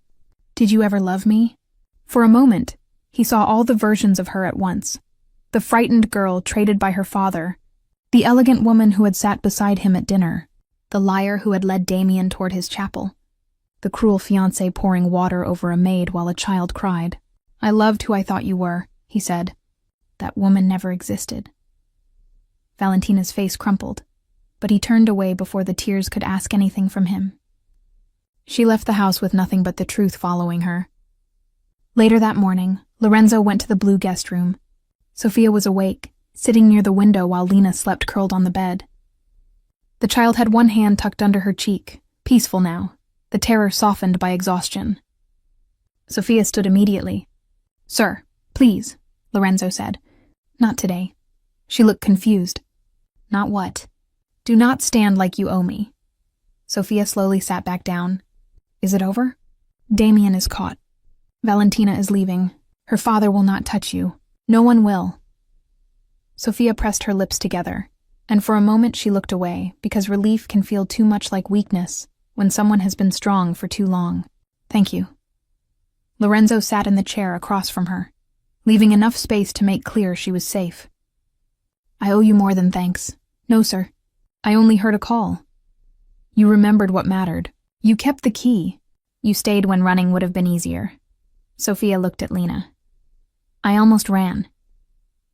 "Did you ever love me?" For a moment, he saw all the versions of her at once. The frightened girl traded by her father, the elegant woman who had sat beside him at dinner, the liar who had led Damien toward his chapel, the cruel fiancé pouring water over a maid while a child cried. "I loved who I thought you were," he said. "That woman never existed." Valentina's face crumpled, but he turned away before the tears could ask anything from him. She left the house with nothing but the truth following her. Later that morning, Lorenzo went to the blue guest room. Sophia was awake, sitting near the window while Lena slept curled on the bed. The child had one hand tucked under her cheek, peaceful now, the terror softened by exhaustion. Sophia stood immediately. "Sir, please," Lorenzo said. "Not today." She looked confused. "Not what?" "Do not stand like you owe me." Sophia slowly sat back down. "Is it over?" "Damien is caught. Valentina is leaving. Her father will not touch you. No one will." Sophia pressed her lips together, and for a moment she looked away, because relief can feel too much like weakness when someone has been strong for too long. "Thank you." Lorenzo sat in the chair across from her, leaving enough space to make clear she was safe. "I owe you more than thanks." "No, sir. I only heard a call." "You remembered what mattered. You kept the key. You stayed when running would have been easier." Sophia looked at Lena. "I almost ran.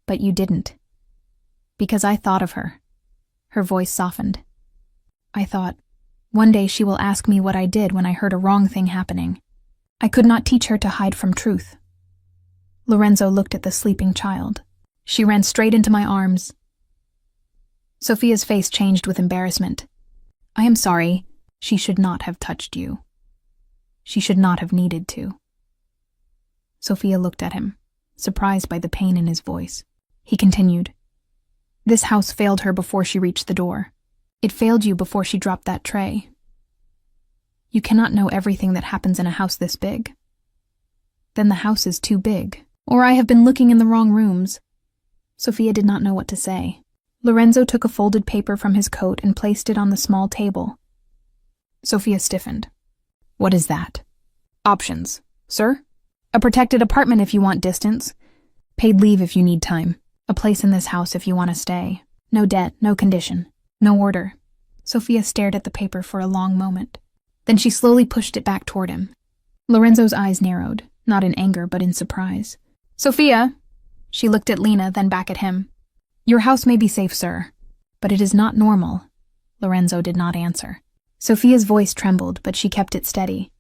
But you didn't. Because I thought of her." Her voice softened. "I thought, one day she will ask me what I did when I heard a wrong thing happening. I could not teach her to hide from truth." Lorenzo looked at the sleeping child. She ran straight into my arms. Sophia's face changed with embarrassment. "I am sorry. She should not have touched you. She should not have needed to." Sophia looked at him, surprised by the pain in his voice. He continued, "This house failed her before she reached the door. It failed you before she dropped that tray. You cannot know everything that happens in a house this big. Then the house is too big, or I have been looking in the wrong rooms." Sophia did not know what to say. Lorenzo took a folded paper from his coat and placed it on the small table. Sophia stiffened. "What is that?" "Options, sir. A protected apartment if you want distance. Paid leave if you need time. A place in this house if you want to stay. No debt, no condition, no order." Sophia stared at the paper for a long moment. Then she slowly pushed it back toward him. Lorenzo's eyes narrowed, not in anger but in surprise. "Sophia!" She looked at Lena, then back at him. "Your house may be safe, sir, but it is not normal." Lorenzo did not answer. Sophia's voice trembled, but she kept it steady.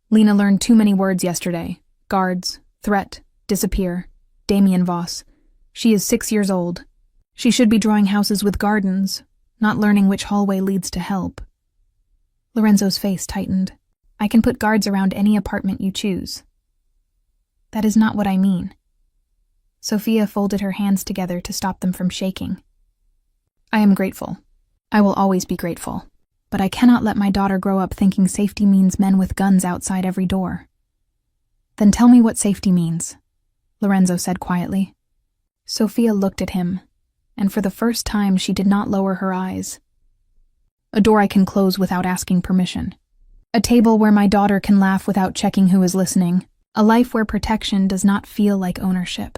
"Lena learned too many words yesterday. Guards, threat, disappear, Damien Voss. She is 6 years old. She should be drawing houses with gardens, not learning which hallway leads to help." Lorenzo's face tightened. "I can put guards around any apartment you choose." "That is not what I mean." Sophia folded her hands together to stop them from shaking. "I am grateful. I will always be grateful. But I cannot let my daughter grow up thinking safety means men with guns outside every door." "Then tell me what safety means," Lorenzo said quietly. Sophia looked at him, and for the first time she did not lower her eyes. "A door I can close without asking permission. A table where my daughter can laugh without checking who is listening. A life where protection does not feel like ownership."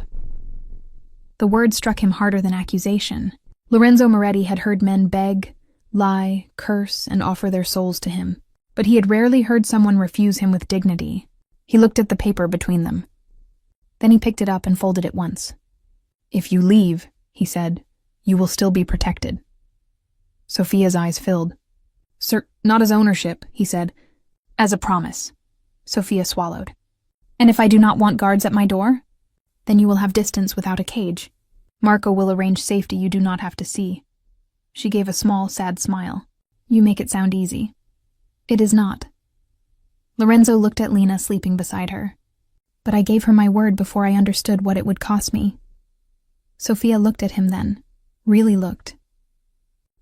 The word struck him harder than accusation. Lorenzo Moretti had heard men beg, lie, curse, and offer their souls to him, but he had rarely heard someone refuse him with dignity. He looked at the paper between them. Then he picked it up and folded it once. "If you leave," he said, "you will still be protected." Sophia's eyes filled. "Sir, not as ownership," he said. "As a promise." Sophia swallowed. "And if I do not want guards at my door?" "Then you will have distance without a cage. Marco will arrange safety you do not have to see." She gave a small, sad smile. "You make it sound easy." "It is not." Lorenzo looked at Lena sleeping beside her. "But I gave her my word before I understood what it would cost me." Sophia looked at him then, really looked.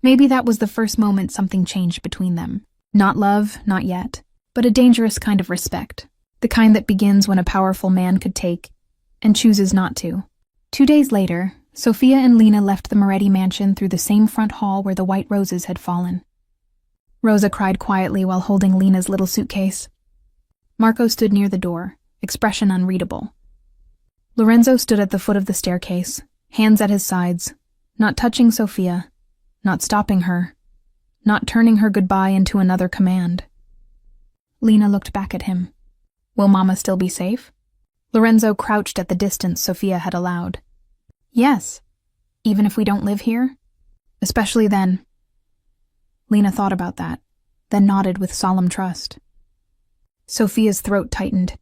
Maybe that was the first moment something changed between them. Not love, not yet, but a dangerous kind of respect, the kind that begins when a powerful man could take and chooses not to. 2 days later, Sophia and Lena left the Moretti mansion through the same front hall where the white roses had fallen. Rosa cried quietly while holding Lena's little suitcase. Marco stood near the door, expression unreadable. Lorenzo stood at the foot of the staircase, hands at his sides, not touching Sophia, not stopping her, not turning her goodbye into another command. Lena looked back at him. Will Mama still be safe? Lorenzo crouched at the distance Sophia had allowed. Yes, even if we don't live here? Especially then. Lena thought about that, then nodded with solemn trust. Sophia's throat tightened.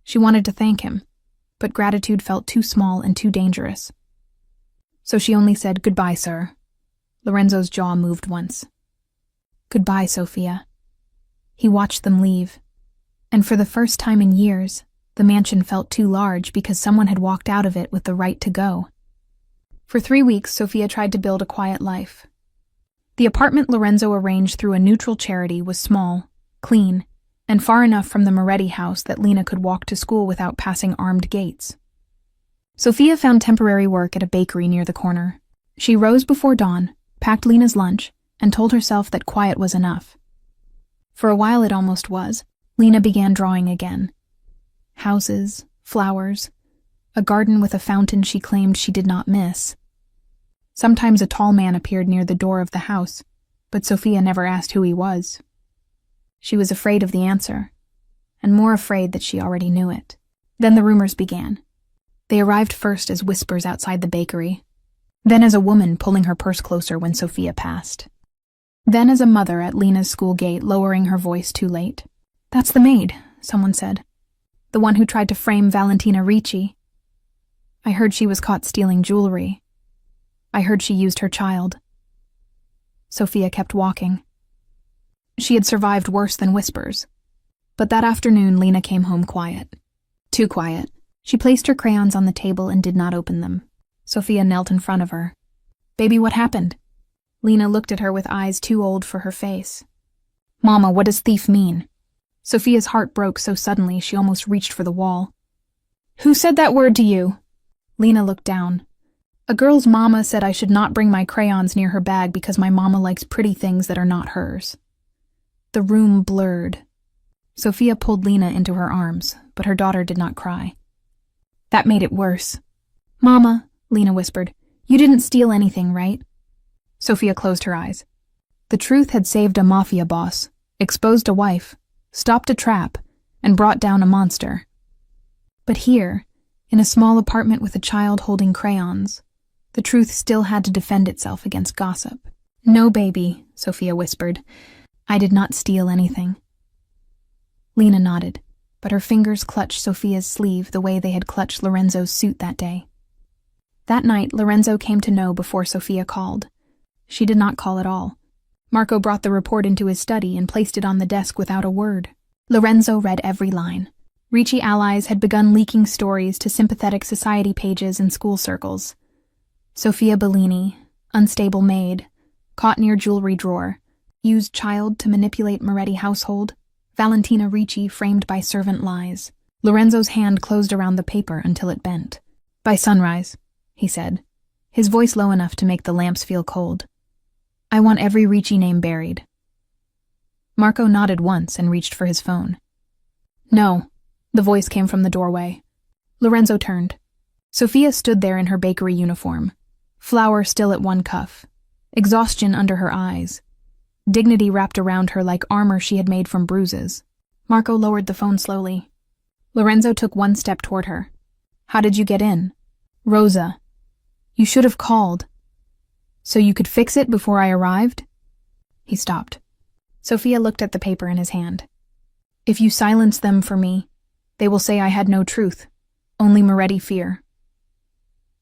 She wanted to thank him, but gratitude felt too small and too dangerous. So she only said, "Goodbye, sir." Lorenzo's jaw moved once. "Goodbye, Sophia." He watched them leave, and for the first time in years, the mansion felt too large because someone had walked out of it with the right to go. For 3 weeks, Sophia tried to build a quiet life. The apartment Lorenzo arranged through a neutral charity was small, clean, and far enough from the Moretti house that Lena could walk to school without passing armed gates. Sophia found temporary work at a bakery near the corner. She rose before dawn, packed Lena's lunch, and told herself that quiet was enough. For a while it almost was. Lena began drawing again. Houses, flowers, a garden with a fountain she claimed she did not miss. Sometimes a tall man appeared near the door of the house, but Sophia never asked who he was. She was afraid of the answer, and more afraid that she already knew it. Then the rumors began. They arrived first as whispers outside the bakery, then as a woman pulling her purse closer when Sophia passed. Then as a mother at Lena's school gate lowering her voice too late. "That's the maid," someone said. "The one who tried to frame Valentina Ricci. I heard she was caught stealing jewelry. I heard she used her child." Sophia kept walking. She had survived worse than whispers. But that afternoon, Lena came home quiet. Too quiet. She placed her crayons on the table and did not open them. Sophia knelt in front of her. "Baby, what happened?" Lena looked at her with eyes too old for her face. "Mama, what does thief mean?" Sophia's heart broke so suddenly she almost reached for the wall. "Who said that word to you?" Lena looked down. "A girl's mama said I should not bring my crayons near her bag because my mama likes pretty things that are not hers." The room blurred. Sophia pulled Lena into her arms, but her daughter did not cry. That made it worse. "Mama," Lena whispered, "you didn't steal anything, right?" Sophia closed her eyes. The truth had saved a mafia boss, exposed a wife, stopped a trap, and brought down a monster. But here, in a small apartment with a child holding crayons, the truth still had to defend itself against gossip. "No, baby," Sophia whispered. "I did not steal anything." Lena nodded, but her fingers clutched Sophia's sleeve the way they had clutched Lorenzo's suit that day. That night, Lorenzo came to know before Sophia called. She did not call at all. Marco brought the report into his study and placed it on the desk without a word. Lorenzo read every line. Ricci allies had begun leaking stories to sympathetic society pages and school circles. Sophia Bellini, unstable maid, caught near jewelry drawer, used child to manipulate Moretti household, Valentina Ricci framed by servant lies. Lorenzo's hand closed around the paper until it bent. "By sunrise," he said, his voice low enough to make the lamps feel cold. "I want every Ricci name buried." Marco nodded once and reached for his phone. "No," the voice came from the doorway. Lorenzo turned. Sophia stood there in her bakery uniform, flour still at one cuff, exhaustion under her eyes, dignity wrapped around her like armor she had made from bruises. Marco lowered the phone slowly. Lorenzo took one step toward her. "How did you get in?" "Rosa. You should have called. So you could fix it before I arrived?" He stopped. Sophia looked at the paper in his hand. "If you silence them for me, they will say I had no truth, only Moretti fear."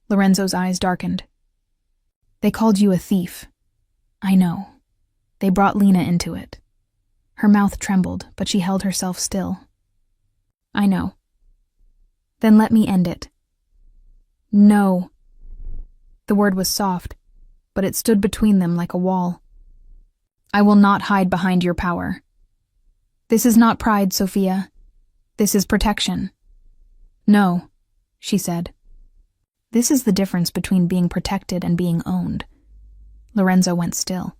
Lorenzo's eyes darkened. "They called you a thief." "I know. They brought Lena into it." Her mouth trembled, but she held herself still. "I know." "Then let me end it." "No." The word was soft, but it stood between them like a wall. "I will not hide behind your power. This is not pride, Sophia. This is protection." "No," she said. This is the difference between being protected and being owned. Lorenzo went still.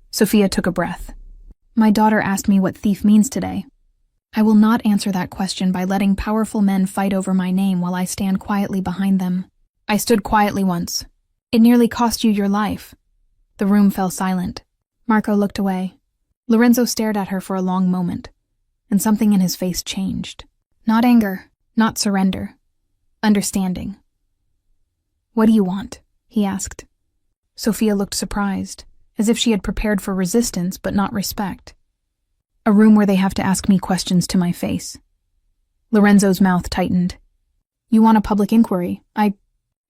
Sophia took a breath. My daughter asked me what thief means today. I will not answer that question by letting powerful men fight over my name while I stand quietly behind them. I stood quietly once. It nearly cost you your life. The room fell silent. Marco looked away. Lorenzo stared at her for a long moment, and something in his face changed. Not anger, not surrender. Understanding. What do you want? He asked. Sophia looked surprised, as if she had prepared for resistance but not respect. A room where they have to ask me questions to my face. Lorenzo's mouth tightened. You want a public inquiry? I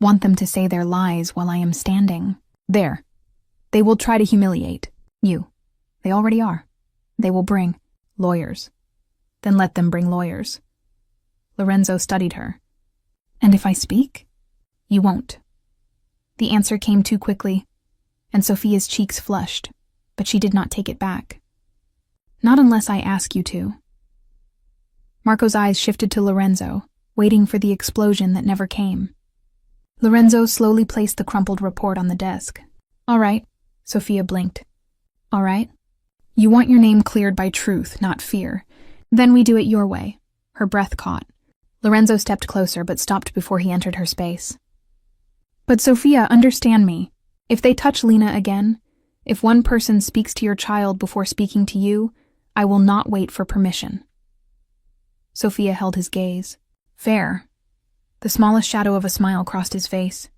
want them to say their lies while I am standing. There. They will try to humiliate you. They already are. They will bring lawyers. Then let them bring lawyers. Lorenzo studied her. And if I speak? You won't. The answer came too quickly, and Sophia's cheeks flushed, but she did not take it back. Not unless I ask you to. Marco's eyes shifted to Lorenzo, waiting for the explosion that never came. Lorenzo slowly placed the crumpled report on the desk. All right, Sophia blinked. All right. You want your name cleared by truth, not fear. Then we do it your way. Her breath caught. Lorenzo stepped closer but stopped before he entered her space. But Sophia, understand me. If they touch Lena again, if one person speaks to your child before speaking to you, I will not wait for permission. Sophia held his gaze. Fair. The smallest shadow of a smile crossed his face.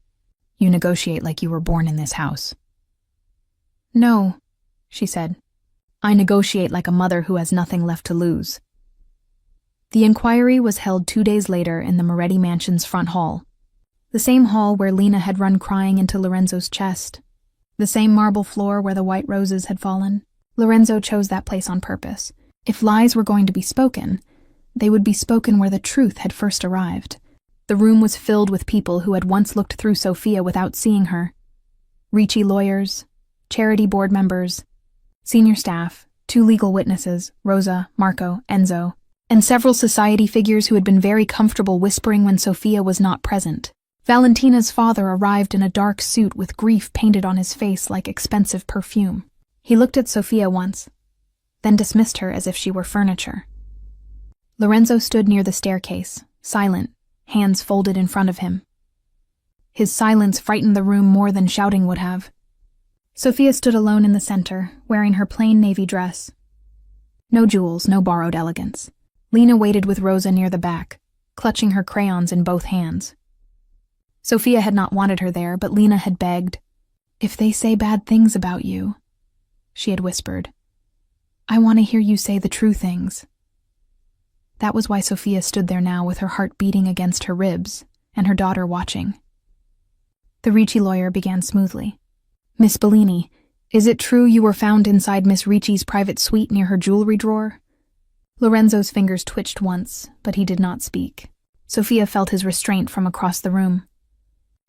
You negotiate like you were born in this house. No, she said. I negotiate like a mother who has nothing left to lose. The inquiry was held 2 days later in the Moretti Mansion's front hall. The same hall where Lena had run crying into Lorenzo's chest. The same marble floor where the white roses had fallen. Lorenzo chose that place on purpose. If lies were going to be spoken, they would be spoken where the truth had first arrived. The room was filled with people who had once looked through Sophia without seeing her. Ricci lawyers, charity board members, senior staff, 2 legal witnesses, Rosa, Marco, Enzo, and several society figures who had been very comfortable whispering when Sophia was not present. Valentina's father arrived in a dark suit with grief painted on his face like expensive perfume. He looked at Sophia once, then dismissed her as if she were furniture. Lorenzo stood near the staircase, silent, hands folded in front of him. His silence frightened the room more than shouting would have. Sophia stood alone in the center, wearing her plain navy dress. No jewels, no borrowed elegance. Lena waited with Rosa near the back, clutching her crayons in both hands. Sophia had not wanted her there, but Lena had begged. If they say bad things about you, she had whispered, I want to hear you say the true things. That was why Sophia stood there now with her heart beating against her ribs and her daughter watching. The Ricci lawyer began smoothly. Miss Bellini, is it true you were found inside Miss Ricci's private suite near her jewelry drawer? Lorenzo's fingers twitched once, but he did not speak. Sophia felt his restraint from across the room.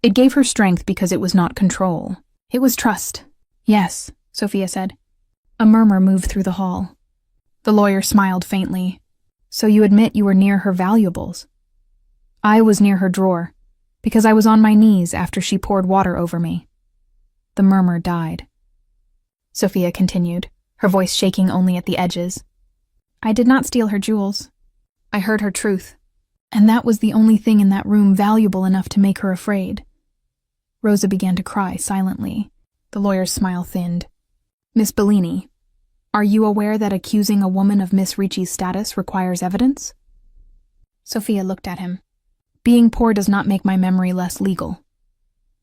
It gave her strength because it was not control. It was trust. Yes, Sophia said. A murmur moved through the hall. The lawyer smiled faintly. So you admit you were near her valuables? I was near her drawer, because I was on my knees after she poured water over me. The murmur died. Sophia continued, her voice shaking only at the edges. I did not steal her jewels. I heard her truth, and that was the only thing in that room valuable enough to make her afraid. Rosa began to cry silently. The lawyer's smile thinned. Miss Bellini, are you aware that accusing a woman of Miss Ricci's status requires evidence? Sophia looked at him. Being poor does not make my memory less legal.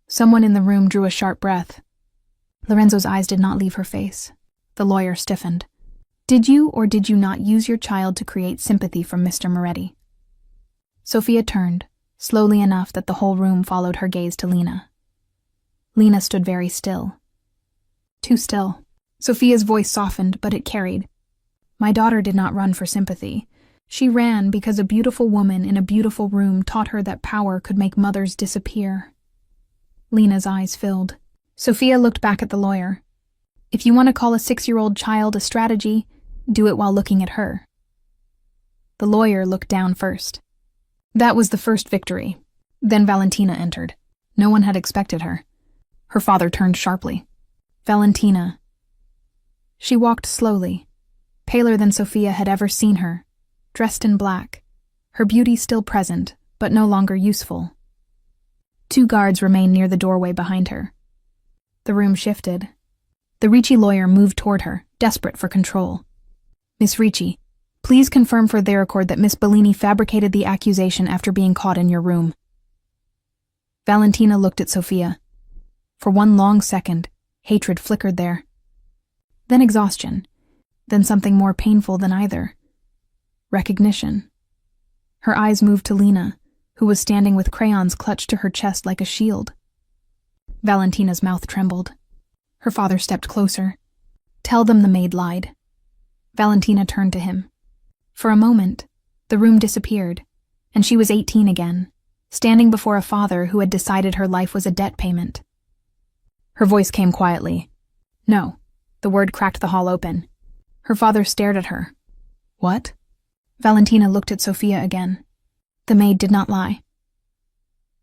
Someone in the room drew a sharp breath. Lorenzo's eyes did not leave her face. The lawyer stiffened. Did you or did you not use your child to create sympathy from Mr. Moretti? Sophia turned, slowly enough that the whole room followed her gaze to Lena. Lena stood very still. Too still. Sophia's voice softened, but it carried. My daughter did not run for sympathy. She ran because a beautiful woman in a beautiful room taught her that power could make mothers disappear. Lena's eyes filled. Sophia looked back at the lawyer. If you want to call a 6-year-old child a strategy, do it while looking at her. The lawyer looked down first. That was the first victory. Then Valentina entered. No one had expected her. Her father turned sharply. Valentina. She walked slowly, paler than Sophia had ever seen her, dressed in black, her beauty still present, but no longer useful. 2 guards remained near the doorway behind her. The room shifted. The Ricci lawyer moved toward her, desperate for control. "Miss Ricci, please confirm for their record that Miss Bellini fabricated the accusation after being caught in your room." Valentina looked at Sophia. For one long second, hatred flickered there. Then exhaustion. Then something more painful than either. Recognition. Her eyes moved to Lena, who was standing with crayons clutched to her chest like a shield. Valentina's mouth trembled. Her father stepped closer. "Tell them the maid lied." Valentina turned to him. For a moment, the room disappeared, and she was 18 again, standing before a father who had decided her life was a debt payment. Her voice came quietly. "No." The word cracked the hall open. Her father stared at her. "What?" Valentina looked at Sophia again. The maid did not lie.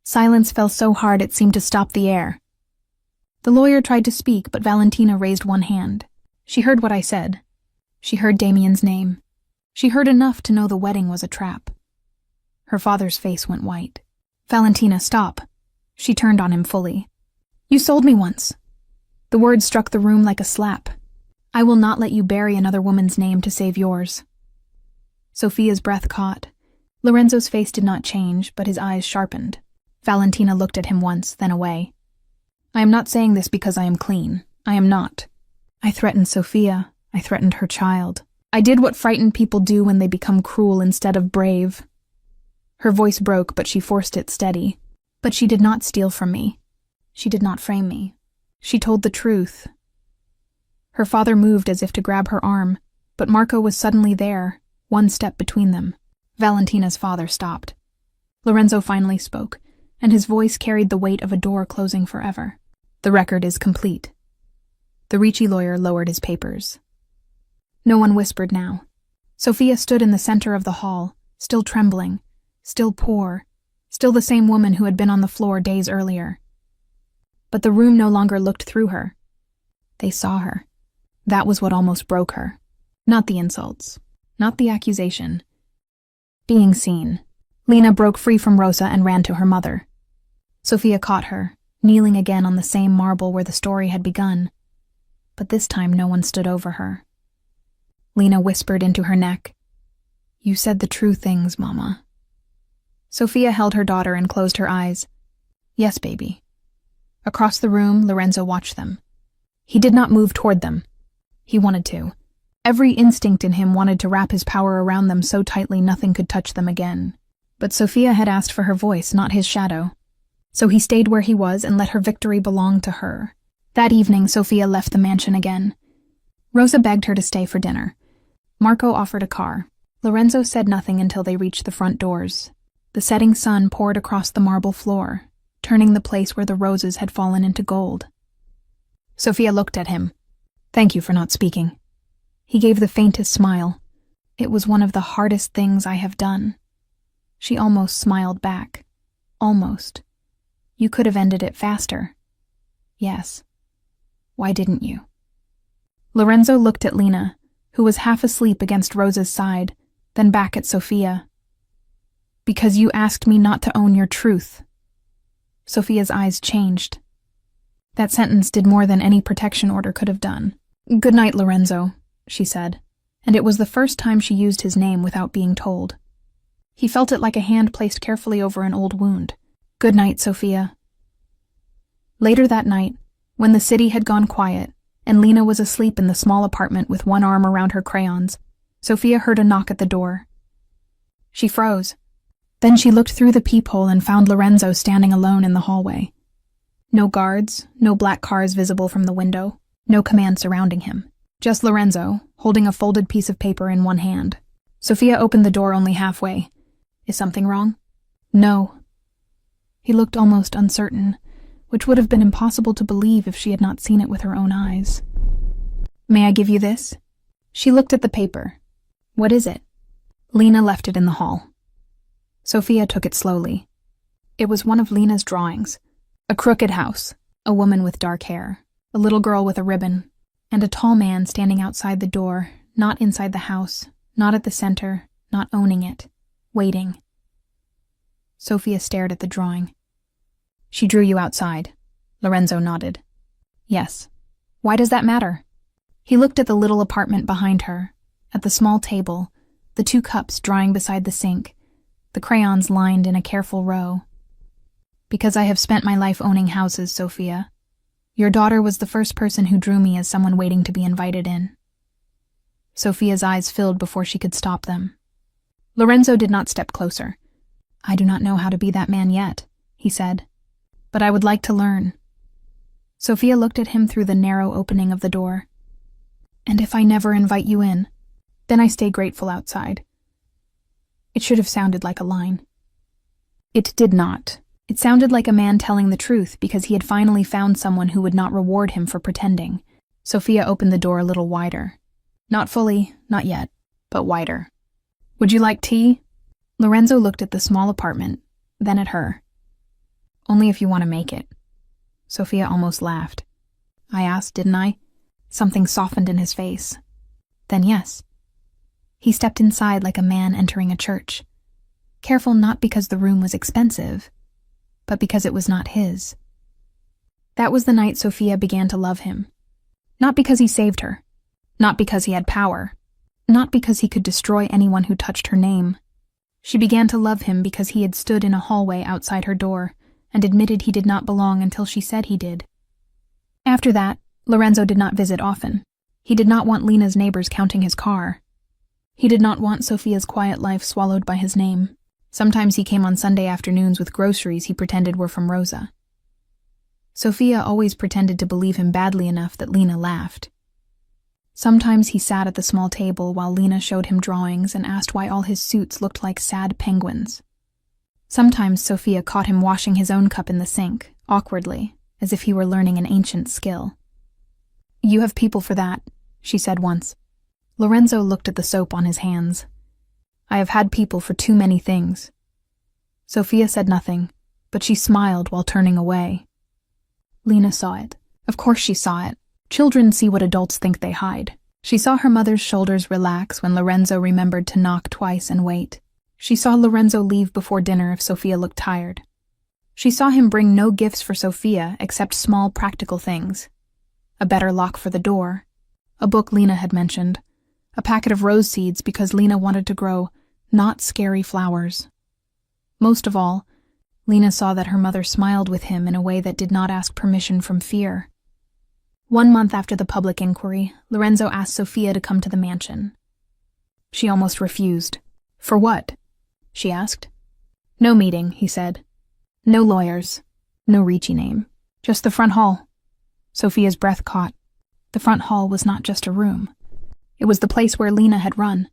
Silence fell so hard it seemed to stop the air. The lawyer tried to speak, but Valentina raised one hand. She heard what I said. She heard Damien's name. She heard enough to know the wedding was a trap. Her father's face went white. "Valentina, stop." She turned on him fully. "You sold me once." The words struck the room like a slap. "I will not let you bury another woman's name to save yours." Sophia's breath caught. Lorenzo's face did not change, but his eyes sharpened. Valentina looked at him once, then away. "I am not saying this because I am clean. I am not. I threatened Sophia. I threatened her child. I did what frightened people do when they become cruel instead of brave." Her voice broke, but she forced it steady. "But she did not steal from me. She did not frame me. She told the truth." Her father moved as if to grab her arm, but Marco was suddenly there, one step between them. Valentina's father stopped. Lorenzo finally spoke, and his voice carried the weight of a door closing forever. "The record is complete." The Ricci lawyer lowered his papers. No one whispered now. Sophia stood in the center of the hall, still trembling, still poor, still the same woman who had been on the floor days earlier. But the room no longer looked through her. They saw her. That was what almost broke her. Not the insults, not the accusation. Being seen. Lena broke free from Rosa and ran to her mother. Sophia caught her, kneeling again on the same marble where the story had begun. But this time no one stood over her. Lena whispered into her neck, "You said the true things, Mama." Sophia held her daughter and closed her eyes. "Yes, baby." Across the room, Lorenzo watched them. He did not move toward them. He wanted to. Every instinct in him wanted to wrap his power around them so tightly nothing could touch them again. But Sophia had asked for her voice, not his shadow. So he stayed where he was and let her victory belong to her. That evening, Sophia left the mansion again. Rosa begged her to stay for dinner. Marco offered a car. Lorenzo said nothing until they reached the front doors. The setting sun poured across the marble floor, turning the place where the roses had fallen into gold. Sophia looked at him. "Thank you for not speaking." He gave the faintest smile. "It was one of the hardest things I have done." She almost smiled back. Almost. "You could have ended it faster." "Yes." "Why didn't you?" Lorenzo looked at Lena, who was half asleep against Rosa's side, then back at Sophia. "Because you asked me not to own your truth." Sophia's eyes changed. That sentence did more than any protection order could have done. "Good night, Lorenzo," she said, and it was the first time she used his name without being told. He felt it like a hand placed carefully over an old wound. "Good night, Sophia." Later that night, when the city had gone quiet, and Lena was asleep in the small apartment with one arm around her crayons, Sophia heard a knock at the door. She froze. Then she looked through the peephole and found Lorenzo standing alone in the hallway. No guards, no black cars visible from the window, no command surrounding him. Just Lorenzo, holding a folded piece of paper in one hand. Sophia opened the door only halfway. "Is something wrong?" "No." He looked almost uncertain, which would have been impossible to believe if she had not seen it with her own eyes. "May I give you this?" She looked at the paper. "What is it?" Lena left it in the hall. Sophia took it slowly. It was one of Lena's drawings. A crooked house, a woman with dark hair, a little girl with a ribbon, and a tall man standing outside the door, not inside the house, not at the center, not owning it, waiting. Sophia stared at the drawing. She drew you outside. Lorenzo nodded. Yes. Why does that matter? He looked at the little apartment behind her, at the small table, the 2 cups drying beside the sink, the crayons lined in a careful row. Because I have spent my life owning houses, Sophia. Your daughter was the first person who drew me as someone waiting to be invited in. Sophia's eyes filled before she could stop them. Lorenzo did not step closer. I do not know how to be that man yet, he said, but I would like to learn. Sophia looked at him through the narrow opening of the door. And if I never invite you in, then I stay grateful outside. It should have sounded like a line. It did not. It sounded like a man telling the truth because he had finally found someone who would not reward him for pretending. Sophia opened the door a little wider. Not fully, not yet, but wider. Would you like tea? Lorenzo looked at the small apartment, then at her. Only if you want to make it. Sophia almost laughed. I asked, didn't I? Something softened in his face. Then yes. He stepped inside like a man entering a church. Careful not because the room was expensive, but because it was not his. That was the night Sophia began to love him. Not because he saved her. Not because he had power. Not because he could destroy anyone who touched her name. She began to love him because he had stood in a hallway outside her door and admitted he did not belong until she said he did. After that, Lorenzo did not visit often. He did not want Lena's neighbors counting his car. He did not want Sophia's quiet life swallowed by his name. Sometimes he came on Sunday afternoons with groceries he pretended were from Rosa. Sophia always pretended to believe him badly enough that Lena laughed. Sometimes he sat at the small table while Lena showed him drawings and asked why all his suits looked like sad penguins. Sometimes Sophia caught him washing his own cup in the sink, awkwardly, as if he were learning an ancient skill. You have people for that, she said once. Lorenzo looked at the soap on his hands. I have had people for too many things. Sophia said nothing, but she smiled while turning away. Lena saw it. Of course she saw it. Children see what adults think they hide. She saw her mother's shoulders relax when Lorenzo remembered to knock twice and wait. She saw Lorenzo leave before dinner if Sophia looked tired. She saw him bring no gifts for Sophia except small practical things. A better lock for the door, a book Lena had mentioned, a packet of rose seeds because Lena wanted to grow not scary flowers. Most of all, Lena saw that her mother smiled with him in a way that did not ask permission from fear. 1 month after the public inquiry, Lorenzo asked Sophia to come to the mansion. She almost refused. For what? She asked. No meeting, he said. No lawyers. No Ricci name. Just the front hall. Sophia's breath caught. The front hall was not just a room. It was the place where Lena had run.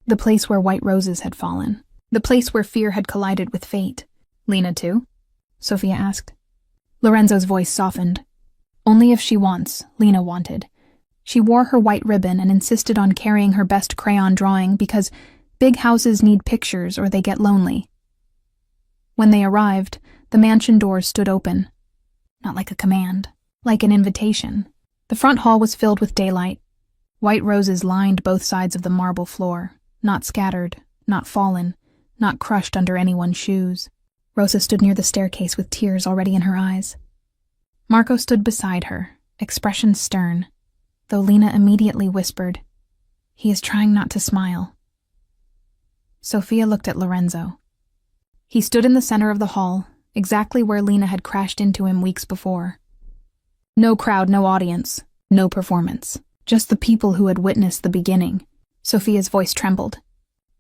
The place where white roses had fallen. The place where fear had collided with fate. Lena too? Sophia asked. Lorenzo's voice softened. Only if she wants, Lena wanted. She wore her white ribbon and insisted on carrying her best crayon drawing because big houses need pictures or they get lonely. When they arrived, the mansion doors stood open. Not like a command, like an invitation. The front hall was filled with daylight. White roses lined both sides of the marble floor, not scattered, not fallen, not crushed under anyone's shoes. Rosa stood near the staircase with tears already in her eyes. Marco stood beside her, expression stern, though Lena immediately whispered, "He is trying not to smile." Sophia looked at Lorenzo. He stood in the center of the hall, exactly where Lena had crashed into him weeks before. No crowd, no audience, no performance. Just the people who had witnessed the beginning. Sophia's voice trembled.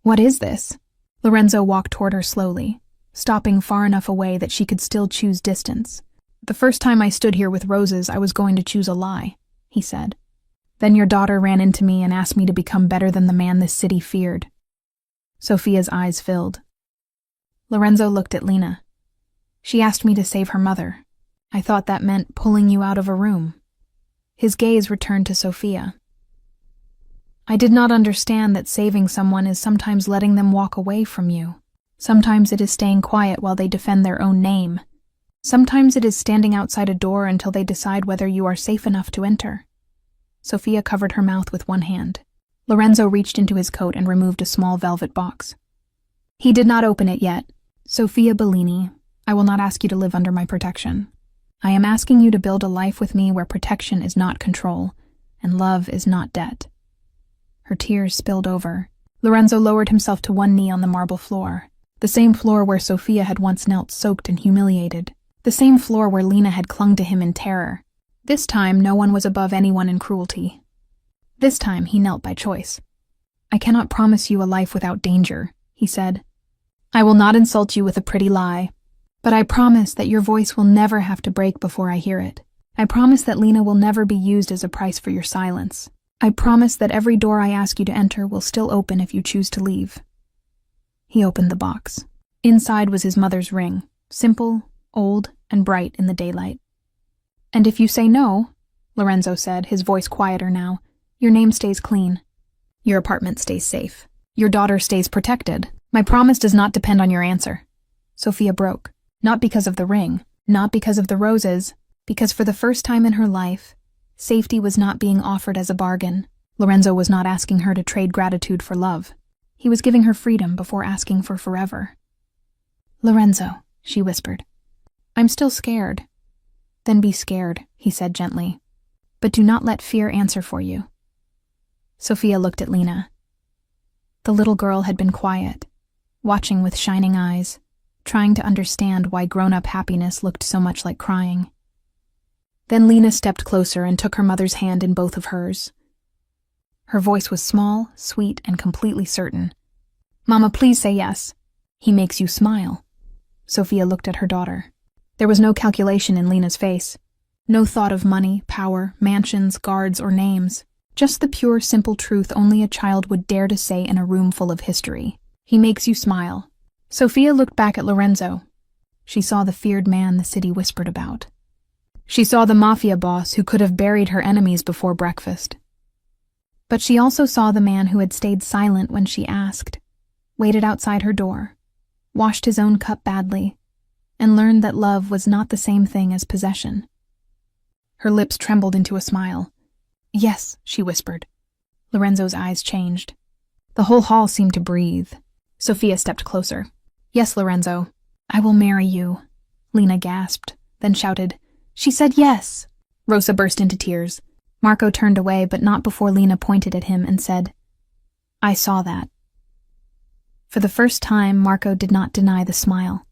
What is this? Lorenzo walked toward her slowly, stopping far enough away that she could still choose distance. The first time I stood here with roses, I was going to choose a lie, he said. Then your daughter ran into me and asked me to become better than the man this city feared. Sophia's eyes filled. Lorenzo looked at Lena. She asked me to save her mother. I thought that meant pulling you out of a room. His gaze returned to Sophia. I did not understand that saving someone is sometimes letting them walk away from you. Sometimes it is staying quiet while they defend their own name. Sometimes it is standing outside a door until they decide whether you are safe enough to enter. Sophia covered her mouth with one hand. Lorenzo reached into his coat and removed a small velvet box. He did not open it yet. Sophia Bellini, I will not ask you to live under my protection. I am asking you to build a life with me where protection is not control, and love is not debt. Her tears spilled over. Lorenzo lowered himself to one knee on the marble floor, the same floor where Sophia had once knelt soaked and humiliated, the same floor where Lena had clung to him in terror. This time, no one was above anyone in cruelty. This time, he knelt by choice. I cannot promise you a life without danger, he said. I will not insult you with a pretty lie, but I promise that your voice will never have to break before I hear it. I promise that Lena will never be used as a price for your silence. I promise that every door I ask you to enter will still open if you choose to leave. He opened the box. Inside was his mother's ring, simple, old, and bright in the daylight. And if you say no, Lorenzo said, his voice quieter now, your name stays clean. Your apartment stays safe. Your daughter stays protected. My promise does not depend on your answer. Sophia broke, not because of the ring, not because of the roses, because for the first time in her life, safety was not being offered as a bargain. Lorenzo was not asking her to trade gratitude for love. He was giving her freedom before asking for forever. Lorenzo, she whispered. I'm still scared. Then be scared, he said gently. But do not let fear answer for you. Sophia looked at Lena. The little girl had been quiet, watching with shining eyes, trying to understand why grown-up happiness looked so much like crying. Then Lena stepped closer and took her mother's hand in both of hers. Her voice was small, sweet, and completely certain. Mama, please say yes. He makes you smile. Sophia looked at her daughter. There was no calculation in Lena's face. No thought of money, power, mansions, guards, or names. Just the pure, simple truth only a child would dare to say in a room full of history. He makes you smile. Sophia looked back at Lorenzo. She saw the feared man the city whispered about. She saw the Mafia Boss who could have buried her enemies before breakfast. But she also saw the man who had stayed silent when she asked, waited outside her door, washed his own cup badly, and learned that love was not the same thing as possession. Her lips trembled into a smile. Yes, she whispered. Lorenzo's eyes changed. The whole hall seemed to breathe. Sophia stepped closer. Yes, Lorenzo, I will marry you. Lena gasped, then shouted, She said yes. Rosa burst into tears. Marco turned away, but not before Lena pointed at him and said, I saw that. For the first time, Marco did not deny the smile.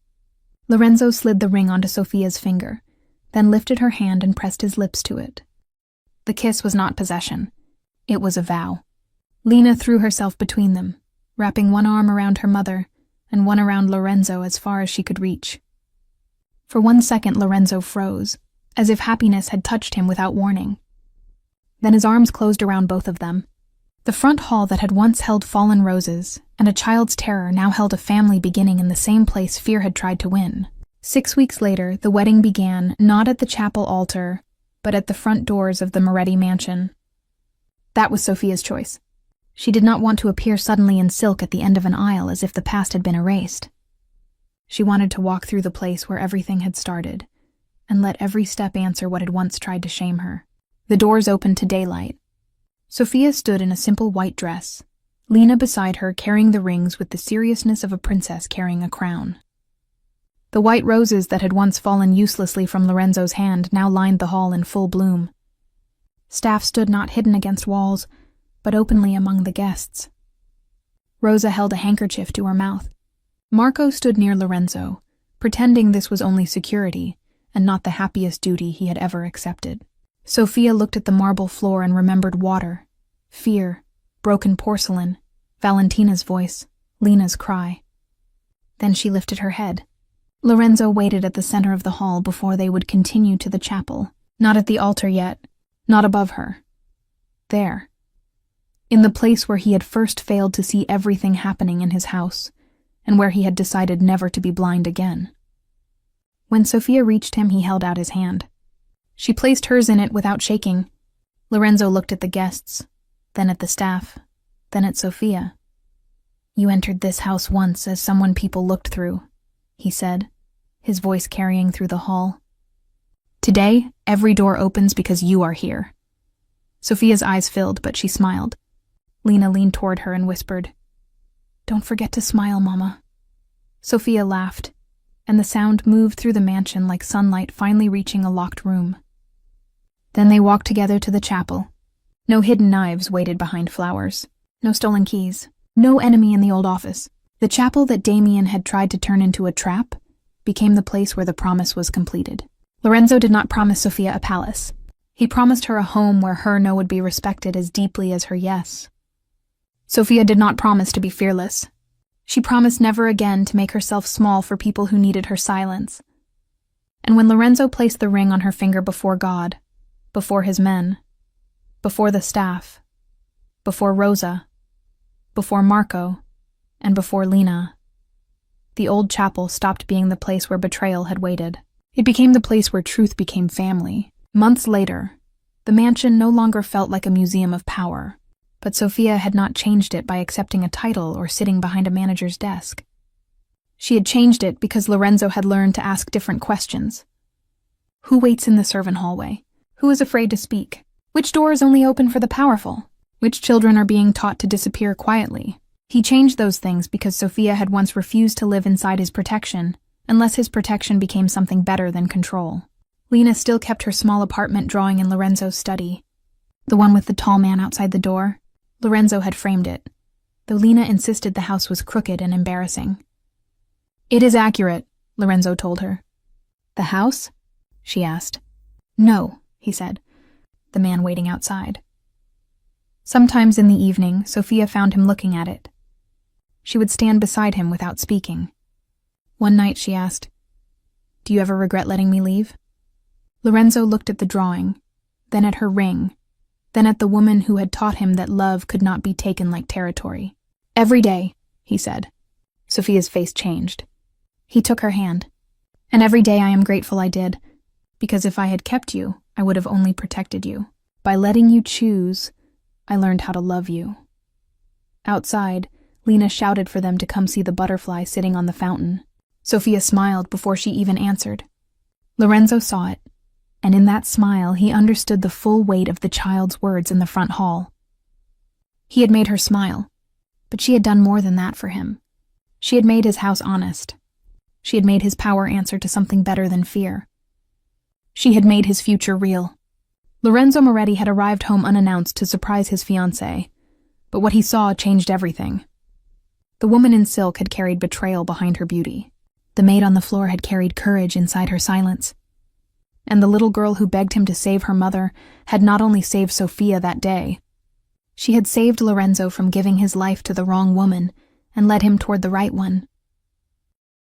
Lorenzo slid the ring onto Sophia's finger, then lifted her hand and pressed his lips to it. The kiss was not possession. It was a vow. Lena threw herself between them, wrapping one arm around her mother and one around Lorenzo as far as she could reach. For 1 second, Lorenzo froze, as if happiness had touched him without warning. Then his arms closed around both of them. The front hall that had once held fallen roses and a child's terror now held a family beginning in the same place fear had tried to win. 6 weeks later, the wedding began not at the chapel altar, but at the front doors of the Moretti mansion. That was Sophia's choice. She did not want to appear suddenly in silk at the end of an aisle as if the past had been erased. She wanted to walk through the place where everything had started, and let every step answer what had once tried to shame her. The doors opened to daylight. Sophia stood in a simple white dress, Lena beside her carrying the rings with the seriousness of a princess carrying a crown. The white roses that had once fallen uselessly from Lorenzo's hand now lined the hall in full bloom. Staff stood not hidden against walls, but openly among the guests. Rosa held a handkerchief to her mouth. Marco stood near Lorenzo, pretending this was only security and not the happiest duty he had ever accepted. Sophia looked at the marble floor and remembered water, fear, broken porcelain, Valentina's voice, Lena's cry. Then she lifted her head. Lorenzo waited at the center of the hall before they would continue to the chapel, not at the altar yet, not above her. There, in the place where he had first failed to see everything happening in his house, and where he had decided never to be blind again. When Sophia reached him, he held out his hand. She placed hers in it without shaking. Lorenzo looked at the guests, then at the staff, then at Sophia. You entered this house once as someone people looked through, he said, his voice carrying through the hall. Today, every door opens because you are here. Sophia's eyes filled, but she smiled. Lena leaned toward her and whispered, "Don't forget to smile, Mama." Sophia laughed, and the sound moved through the mansion like sunlight finally reaching a locked room. Then they walked together to the chapel. No hidden knives waited behind flowers. No stolen keys. No enemy in the old office. The chapel that Damien had tried to turn into a trap became the place where the promise was completed. Lorenzo did not promise Sophia a palace. He promised her a home where her no would be respected as deeply as her yes. Sophia did not promise to be fearless. She promised never again to make herself small for people who needed her silence. And when Lorenzo placed the ring on her finger before God, before his men, before the staff, before Rosa, before Marco, and before Lena, the old chapel stopped being the place where betrayal had waited. It became the place where truth became family. Months later, the mansion no longer felt like a museum of power, but Sophia had not changed it by accepting a title or sitting behind a manager's desk. She had changed it because Lorenzo had learned to ask different questions. Who waits in the servant hallway? Who is afraid to speak? Which door is only open for the powerful? Which children are being taught to disappear quietly? He changed those things because Sophia had once refused to live inside his protection, unless his protection became something better than control. Lena still kept her small apartment drawing in Lorenzo's study. The one with the tall man outside the door. Lorenzo had framed it, though Lena insisted the house was crooked and embarrassing. "It is accurate," Lorenzo told her. "The house?" she asked. "No," he said, the man waiting outside. Sometimes in the evening, Sophia found him looking at it. She would stand beside him without speaking. One night she asked, "Do you ever regret letting me leave?" Lorenzo looked at the drawing, then at her ring, then at the woman who had taught him that love could not be taken like territory. "Every day," he said. Sophia's face changed. He took her hand. "And every day I am grateful I did, because if I had kept you, I would have only protected you. By letting you choose, I learned how to love you." Outside, Lena shouted for them to come see the butterfly sitting on the fountain. Sophia smiled before she even answered. Lorenzo saw it, and in that smile he understood the full weight of the child's words in the front hall. He had made her smile, but she had done more than that for him. She had made his house honest. She had made his power answer to something better than fear. She had made his future real. Lorenzo Moretti had arrived home unannounced to surprise his fiancée, but what he saw changed everything. The woman in silk had carried betrayal behind her beauty. The maid on the floor had carried courage inside her silence. And the little girl who begged him to save her mother had not only saved Sophia that day, she had saved Lorenzo from giving his life to the wrong woman and led him toward the right one.